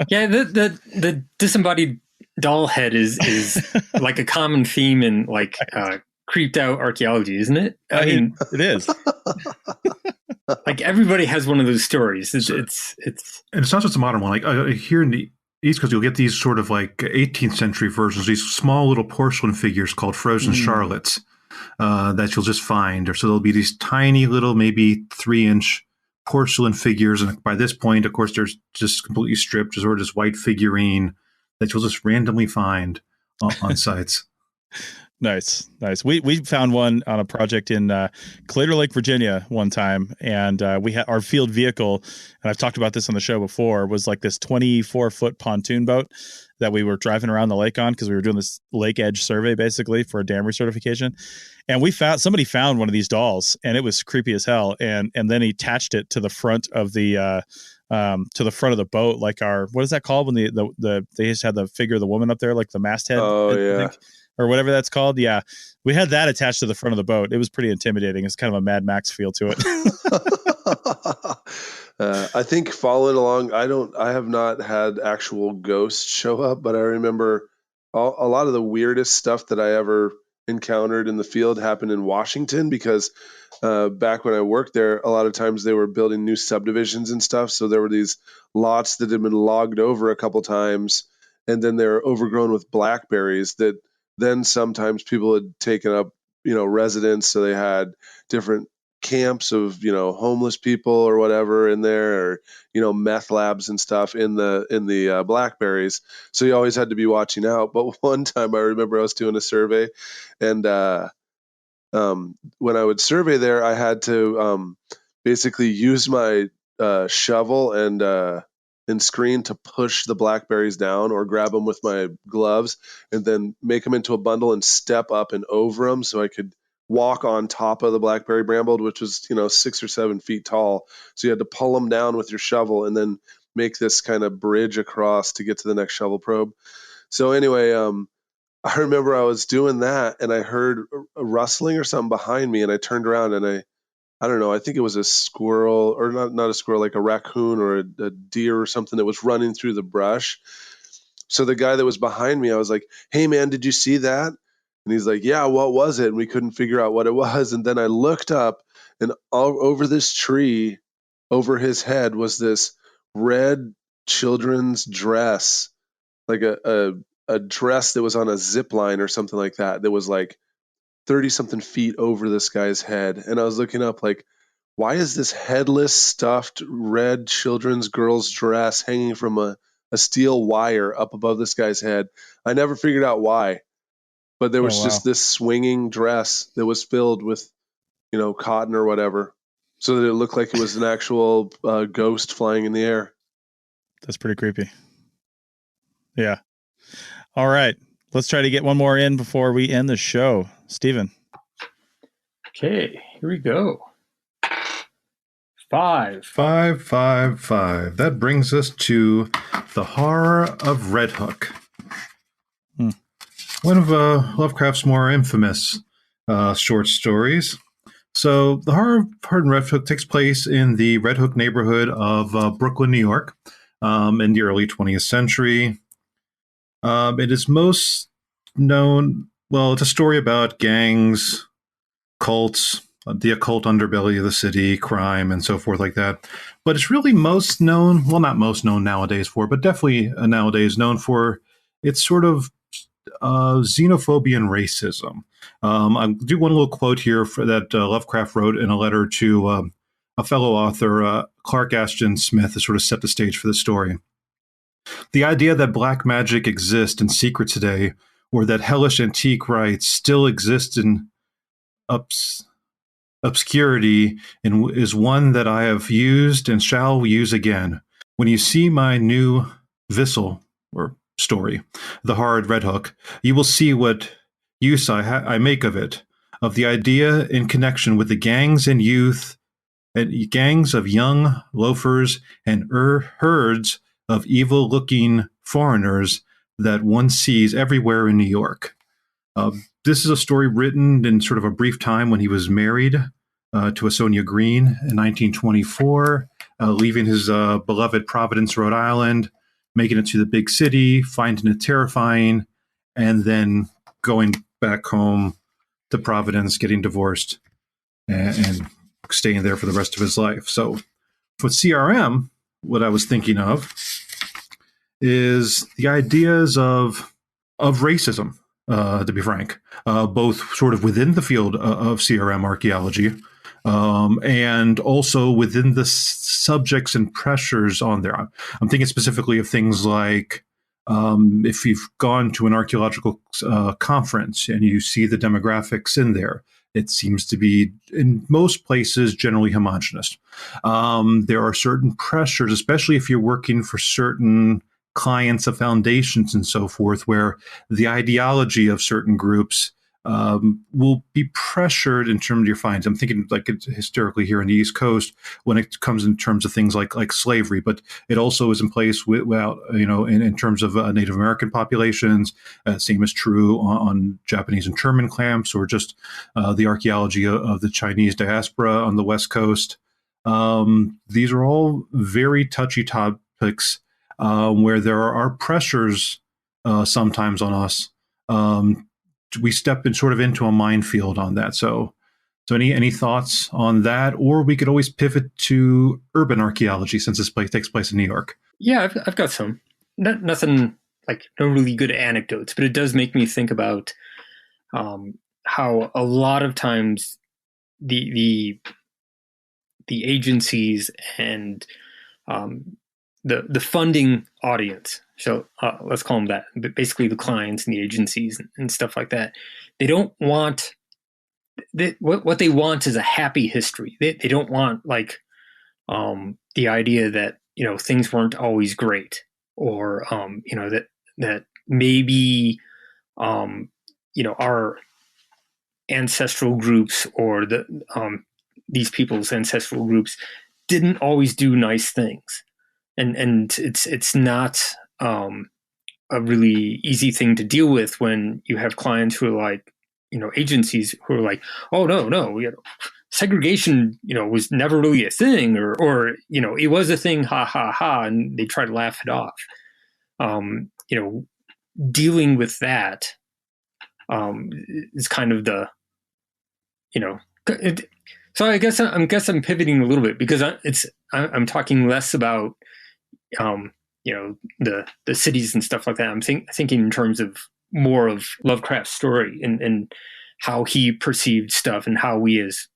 Yeah, the disembodied doll head is like a common theme in like creeped out archaeology, isn't it? I mean, it is. Like everybody has one of those stories. It's and it's not just a modern one. Like here in the East Coast, you'll get these sort of like 18th century versions, these small little porcelain figures called frozen charlottes that you'll just find. Or so there'll be these tiny little, maybe 3-inch porcelain figures, and by this point, of course, they're just completely stripped, or just white figurine that you'll just randomly find on sites. Nice. We found one on a project in Clear Lake, Virginia one time, and we had our field vehicle, and I've talked about this on the show before, was like this 24-foot pontoon boat that we were driving around the lake on, because we were doing this lake edge survey basically for a dam recertification. And somebody found one of these dolls, and it was creepy as hell. And then he attached it to the front of the boat, like what is that called when they just had the figure of the woman up there, like the masthead? Oh, yeah. Or whatever that's called. Yeah. We had that attached to the front of the boat. It was pretty intimidating. It's kind of a Mad Max feel to it. I think following along, I have not had actual ghosts show up, but I remember a lot of the weirdest stuff that I ever encountered in the field happened in Washington, because back when I worked there, a lot of times they were building new subdivisions and stuff. So there were these lots that had been logged over a couple times, and then they're overgrown with blackberries that then sometimes people had taken up, residence. So they had different camps of, homeless people or whatever in there, or, meth labs and stuff in the blackberries. So you always had to be watching out. But one time I remember I was doing a survey, and when I would survey there, I had to basically use my shovel and screen to push the blackberries down, or grab them with my gloves and then make them into a bundle and step up and over them so I could walk on top of the blackberry bramble, which was 6 or 7 feet tall. So you had to pull them down with your shovel and then make this kind of bridge across to get to the next shovel probe. So anyway, I remember I was doing that, and I heard a rustling or something behind me, and I turned around, and I don't know, I think it was a squirrel, or not a squirrel, like a raccoon or a deer or something that was running through the brush. So the guy that was behind me, I was like, "Hey man, did you see that?" And he's like, "Yeah, what was it?" And we couldn't figure out what it was. And then I looked up, and all over this tree, over his head, was this red children's dress, like a dress that was on a zip line or something like that, that was like 30 something feet over this guy's head. And I was looking up, like, why is this headless stuffed red children's girl's dress hanging from a steel wire up above this guy's head? I never figured out why, but there was just this swinging dress that was filled with, cotton or whatever, so that it looked like it was an actual ghost flying in the air. That's pretty creepy. Yeah. All right. Let's try to get one more in before we end the show. Stephen. Okay, here we go. 5. 5, 5, 5. That brings us to The Horror of Red Hook. One of Lovecraft's more infamous short stories. So The Horror of Red Hook takes place in the Red Hook neighborhood of Brooklyn, New York, in the early 20th century. It is most known, it's a story about gangs, cults, the occult underbelly of the city, crime, and so forth like that. But it's really most known, not most known nowadays for, but definitely nowadays known for its sort of xenophobia and racism. I do one little quote here that Lovecraft wrote in a letter to a fellow author, Clark Ashton Smith, to sort of set the stage for the story. The idea that black magic exists in secret today, or that hellish antique rites still exist in obscurity and is one that I have used and shall use again. When you see my new Vissel or story, The Hard Red Hook, you will see what use I make of it, of the idea in connection with the gangs and youth and gangs of young loafers and herds of evil-looking foreigners that one sees everywhere in New York. This is a story written in sort of a brief time when he was married to a Sonia Green in 1924, leaving his beloved Providence, Rhode Island, making it to the big city, finding it terrifying, and then going back home to Providence, getting divorced, and staying there for the rest of his life. So with CRM, what I was thinking of is the ideas of racism, to be frank, both sort of within the field of CRM archaeology, and also within the subjects and pressures on there. I'm thinking specifically of things like if you've gone to an archaeological conference and you see the demographics in there, it seems to be, in most places, generally homogenous. There are certain pressures, especially if you're working for certain clients of foundations and so forth, where the ideology of certain groups will be pressured in terms of your finds. I'm thinking like historically here in the East Coast when it comes in terms of things like slavery, but it also is in place in terms of Native American populations. Same is true on Japanese internment camps, or just the archaeology of the Chinese diaspora on the West Coast. These are all very touchy topics where there are pressures sometimes on us. We step in sort of into a minefield on that. So any thoughts on that? Or we could always pivot to urban archaeology, since this takes place in New York. Yeah, I've got some. Nothing like no really good anecdotes, but it does make me think about how a lot of times the agencies and the funding audience, so let's call them that, but basically the clients and the agencies and stuff like that, they don't want what they want is a happy history. They don't want like the idea that things weren't always great, or that maybe our ancestral groups or these people's ancestral groups didn't always do nice things. And it's not a really easy thing to deal with when you have clients who are like, agencies who are like, oh no, segregation, was never really a thing, or it was a thing, ha ha ha, and they try to laugh it off. Dealing with that is kind of the, so I guess I'm pivoting a little bit, because I'm talking less about the cities and stuff like that. I'm thinking in terms of more of Lovecraft's story and how he perceived stuff, and how we as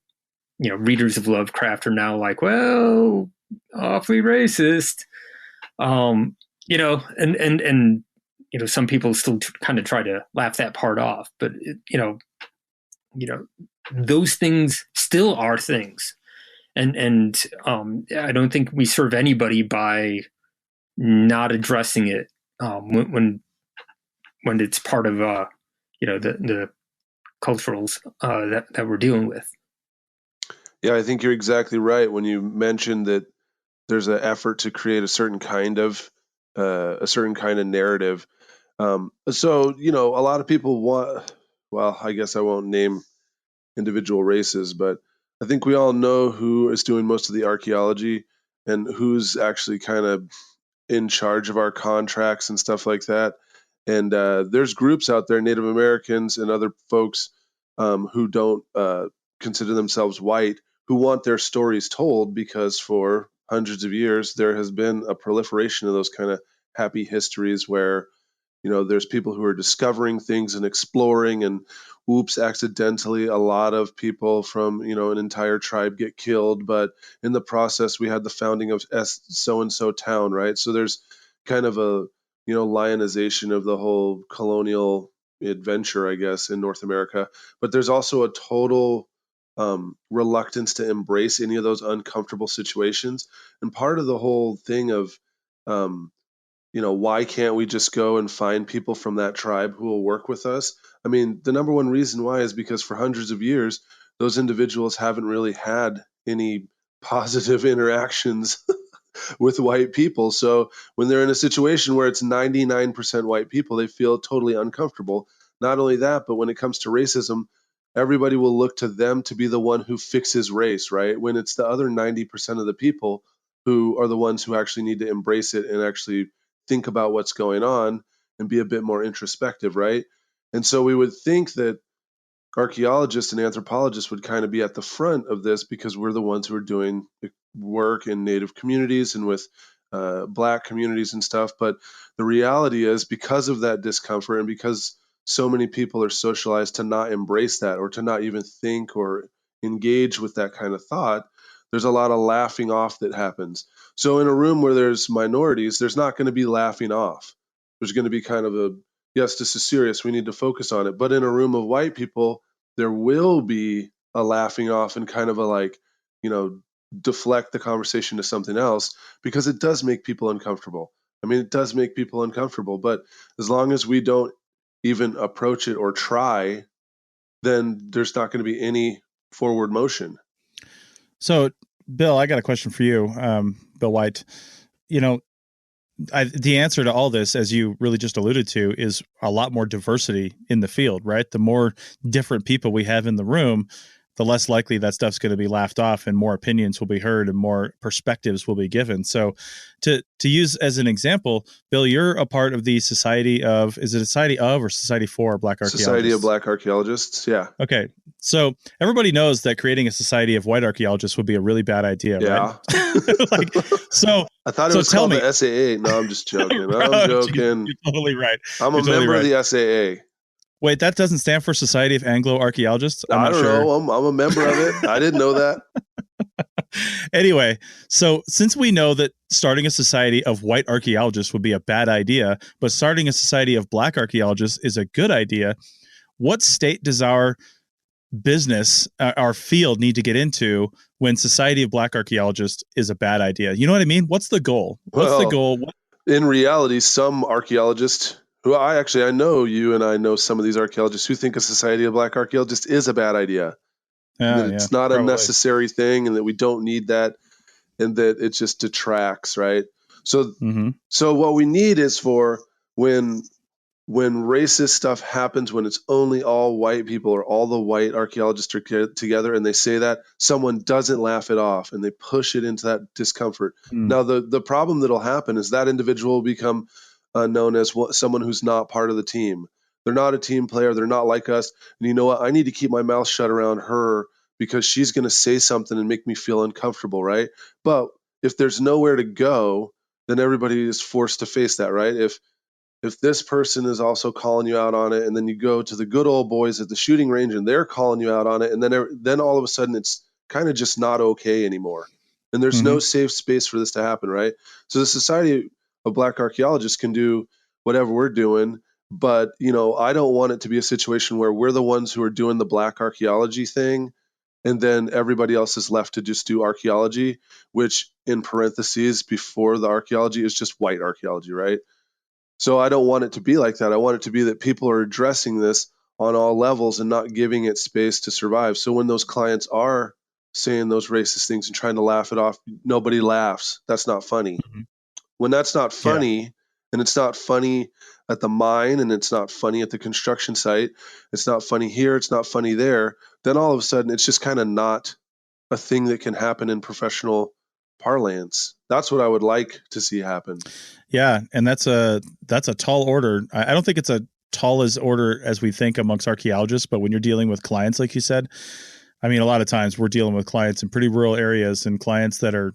readers of Lovecraft are now like, well, awfully racist, and some people still kind of try to laugh that part off, but those things still are things, and I don't think we serve anybody by not addressing it when it's part of the culturals that we're dealing with. Yeah, I think you're exactly right when you mentioned that there's an effort to create a certain kind of narrative. So a lot of people want. Well, I guess I won't name individual races, but I think we all know who is doing most of the archaeology and who's actually kind of in charge of our contracts and stuff like that. And there's groups out there, Native Americans and other folks who don't consider themselves white, who want their stories told, because for hundreds of years there has been a proliferation of those kind of happy histories where there's people who are discovering things and exploring, and oops, accidentally a lot of people from an entire tribe get killed, but in the process we had the founding of so and so town, right? So there's kind of a lionization of the whole colonial adventure, I guess, in North America. But there's also a total reluctance to embrace any of those uncomfortable situations. And part of the whole thing of, why can't we just go and find people from that tribe who will work with us? I mean, the number one reason why is because for hundreds of years, those individuals haven't really had any positive interactions with white people. So when they're in a situation where it's 99% white people, they feel totally uncomfortable. Not only that, but when it comes to racism, everybody will look to them to be the one who fixes race, right? When it's the other 90% of the people who are the ones who actually need to embrace it and actually think about what's going on and be a bit more introspective, right? And so we would think that archaeologists and anthropologists would kind of be at the front of this because we're the ones who are doing work in Native communities and with Black communities and stuff. But the reality is, because of that discomfort and because so many people are socialized to not embrace that or to not even think or engage with that kind of thought, there's a lot of laughing off that happens. So in a room where there's minorities, there's not going to be laughing off. There's going to be kind of a, yes, this is serious, we need to focus on it. But in a room of white people, there will be a laughing off and kind of a like, deflect the conversation to something else, because it does make people uncomfortable. I mean, it does make people uncomfortable, but as long as we don't even approach it or try, then there's not going to be any forward motion. So, Bill, I got a question for you, Bill White. The answer to all this, as you really just alluded to, is a lot more diversity in the field, right? The more different people we have in the room, the less likely that stuff's going to be laughed off and more opinions will be heard and more perspectives will be given. So to use as an example, Bill, you're a part of the Society of, is it a Society of or Society for Black Archaeologists? Society of Black Archaeologists, yeah. Okay. So everybody knows that creating a society of white archaeologists would be a really bad idea, yeah. Right? So I thought it was called the SAA. No, I'm just joking. I'm joking. You're totally right. I'm a member of the SAA. Wait, that doesn't stand for Society of Anglo Archaeologists? I don't know. I'm a member of it. I didn't know that. Anyway, so since we know that starting a society of white archaeologists would be a bad idea, but starting a society of black archaeologists is a good idea, what state does our business, our field, need to get into when Society of Black Archaeologists is a bad idea? You know what I mean? What's the goal? What's the goal? In reality, some archaeologists who I know you and I know some of these archaeologists who think a Society of Black Archaeologists is a bad idea. That it's not a necessary thing and that we don't need that and that it just detracts, right? So so what we need is for when racist stuff happens, when it's only all white people or all the white archaeologists are together and they say that, someone doesn't laugh it off and they push it into that discomfort. Now, the problem that'll happen is that individual will become known as someone who's not part of the team. They're not a team player. They're not like us. And you know what? I need to keep my mouth shut around her because she's going to say something and make me feel uncomfortable, right? But if there's nowhere to go, then everybody is forced to face that, right? If this person is also calling you out on it, and then you go to the good old boys at the shooting range and they're calling you out on it, and then all of a sudden it's kind of just not okay anymore. And there's no safe space for this to happen, right? So the Society of Black Archaeologists can do whatever we're doing, but I don't want it to be a situation where we're the ones who are doing the black archaeology thing and then everybody else is left to just do archaeology, which in parentheses before the archaeology is just white archaeology, right? So I don't want it to be like that. I want it to be that people are addressing this on all levels and not giving it space to survive. So when those clients are saying those racist things and trying to laugh it off, nobody laughs. That's not funny. When that's not funny, and it's not funny at the mine, and it's not funny at the construction site, it's not funny here, it's not funny there, then all of a sudden it's just kind of not a thing that can happen in professional parlance. That's what I would like to see happen. Yeah, and that's a tall order. I don't think it's a tall as order as we think amongst archaeologists, but when you're dealing with clients, like you said, I mean, a lot of times we're dealing with clients in pretty rural areas and clients that are,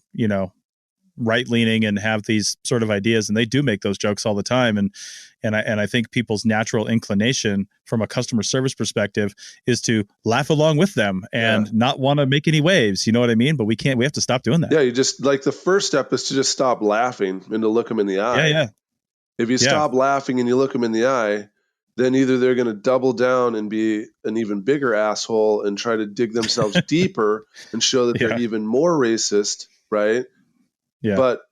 right-leaning and have these sort of ideas, and they do make those jokes all the time. And I think people's natural inclination from a customer service perspective is to laugh along with them and not want to make any waves. You know what I mean? But we have to stop doing that. Yeah, you just, like, the first step is to just stop laughing and to look them in the eye. Yeah. If you stop laughing and you look them in the eye, then either they're going to double down and be an even bigger asshole and try to dig themselves deeper and show that they're even more racist, right? Yeah. But,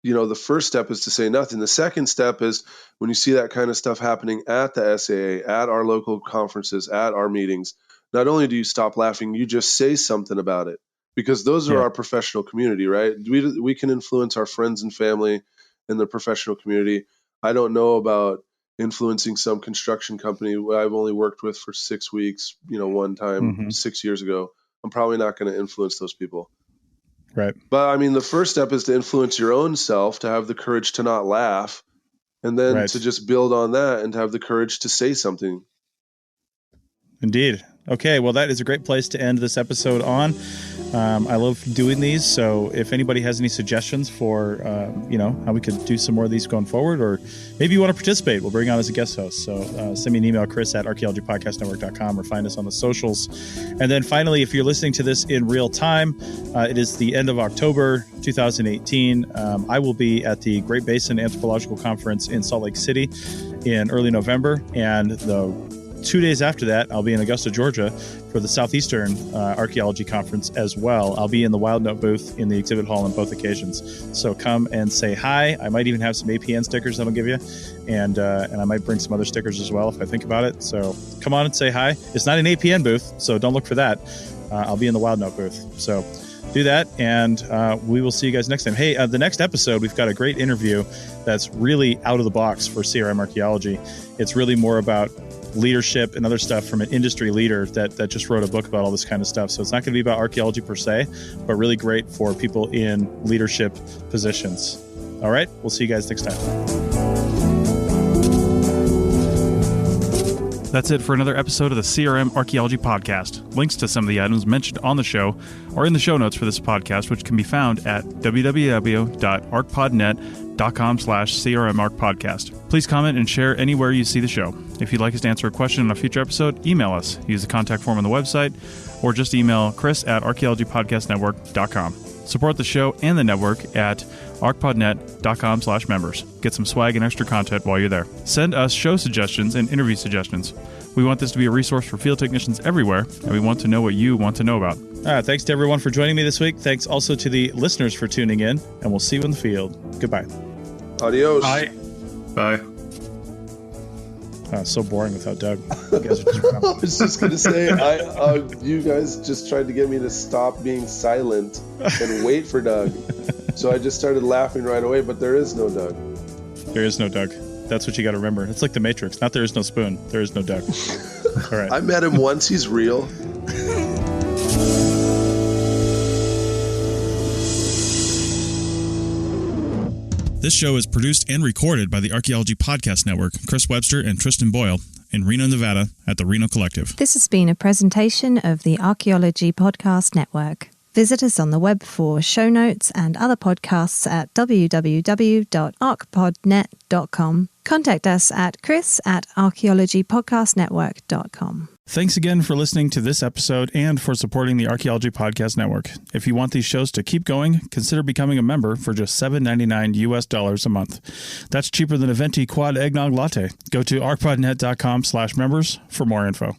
the first step is to say nothing. The second step is when you see that kind of stuff happening at the SAA, at our local conferences, at our meetings, not only do you stop laughing, you just say something about it, because those are our professional community, right? We can influence our friends and family in the professional community. I don't know about influencing some construction company I've only worked with for 6 weeks, one time 6 years ago. I'm probably not going to influence those people. Right. But I mean, the first step is to influence your own self, to have the courage to not laugh, and then to just build on that and to have the courage to say something. Indeed. Okay, well, that is a great place to end this episode on. I love doing these, so if anybody has any suggestions for, how we could do some more of these going forward, or maybe you want to participate, we'll bring you on as a guest host. So send me an email, chris@archaeologypodcastnetwork.com, or find us on the socials. And then finally, if you're listening to this in real time, it is the end of October 2018. I will be at the Great Basin Anthropological Conference in Salt Lake City in early November, and the 2 days after that, I'll be in Augusta, Georgia for the Southeastern Archaeology Conference as well. I'll be in the Wild Note booth in the exhibit hall on both occasions. So come and say hi. I might even have some APN stickers that I'll give you. And I might bring some other stickers as well if I think about it. So come on and say hi. It's not an APN booth, so don't look for that. I'll be in the Wild Note booth. So do that, and we will see you guys next time. Hey, the next episode, we've got a great interview that's really out of the box for CRM archaeology. It's really more about leadership and other stuff from an industry leader that just wrote a book about all this kind of stuff. So it's not going to be about archaeology per se, but really great for people in leadership positions. All right, we'll see you guys next time. That's it for another episode of the CRM Archaeology Podcast. Links to some of the items mentioned on the show are in the show notes for this podcast, which can be found at www.arcpodnet.com/CRMArcPodcast. Please comment and share anywhere you see the show. If you'd like us to answer a question in a future episode, email us. Use the contact form on the website, or just email chris@archaeologypodcastnetwork.com. Support the show and the network at arcpodnet.com/members. Get some swag and extra content while you're there. Send us show suggestions and interview suggestions. We want this to be a resource for field technicians everywhere, and we want to know what you want to know about. Thanks to everyone for joining me this week. Thanks also to the listeners for tuning in, and we'll see you in the field. Goodbye. Adios. Bye. Bye. So boring without Doug. You guys are just I was just going to say, you guys just tried to get me to stop being silent and wait for Doug. So I just started laughing right away, but there is no Doug. There is no Doug. That's what you got to remember. It's like the Matrix. Not there is no spoon. There is no Doug. All right. I met him once. He's real. This show is produced and recorded by the Archaeology Podcast Network, Chris Webster and Tristan Boyle, in Reno, Nevada, at the Reno Collective. This has been a presentation of the Archaeology Podcast Network. Visit us on the web for show notes and other podcasts at www.arcpodnet.com. Contact us at chris@archaeologypodcastnetwork.com. Thanks again for listening to this episode and for supporting the Archaeology Podcast Network. If you want these shows to keep going, consider becoming a member for just $7.99 US a month. That's cheaper than a venti quad eggnog latte. Go to arcpodnet.com/members for more info.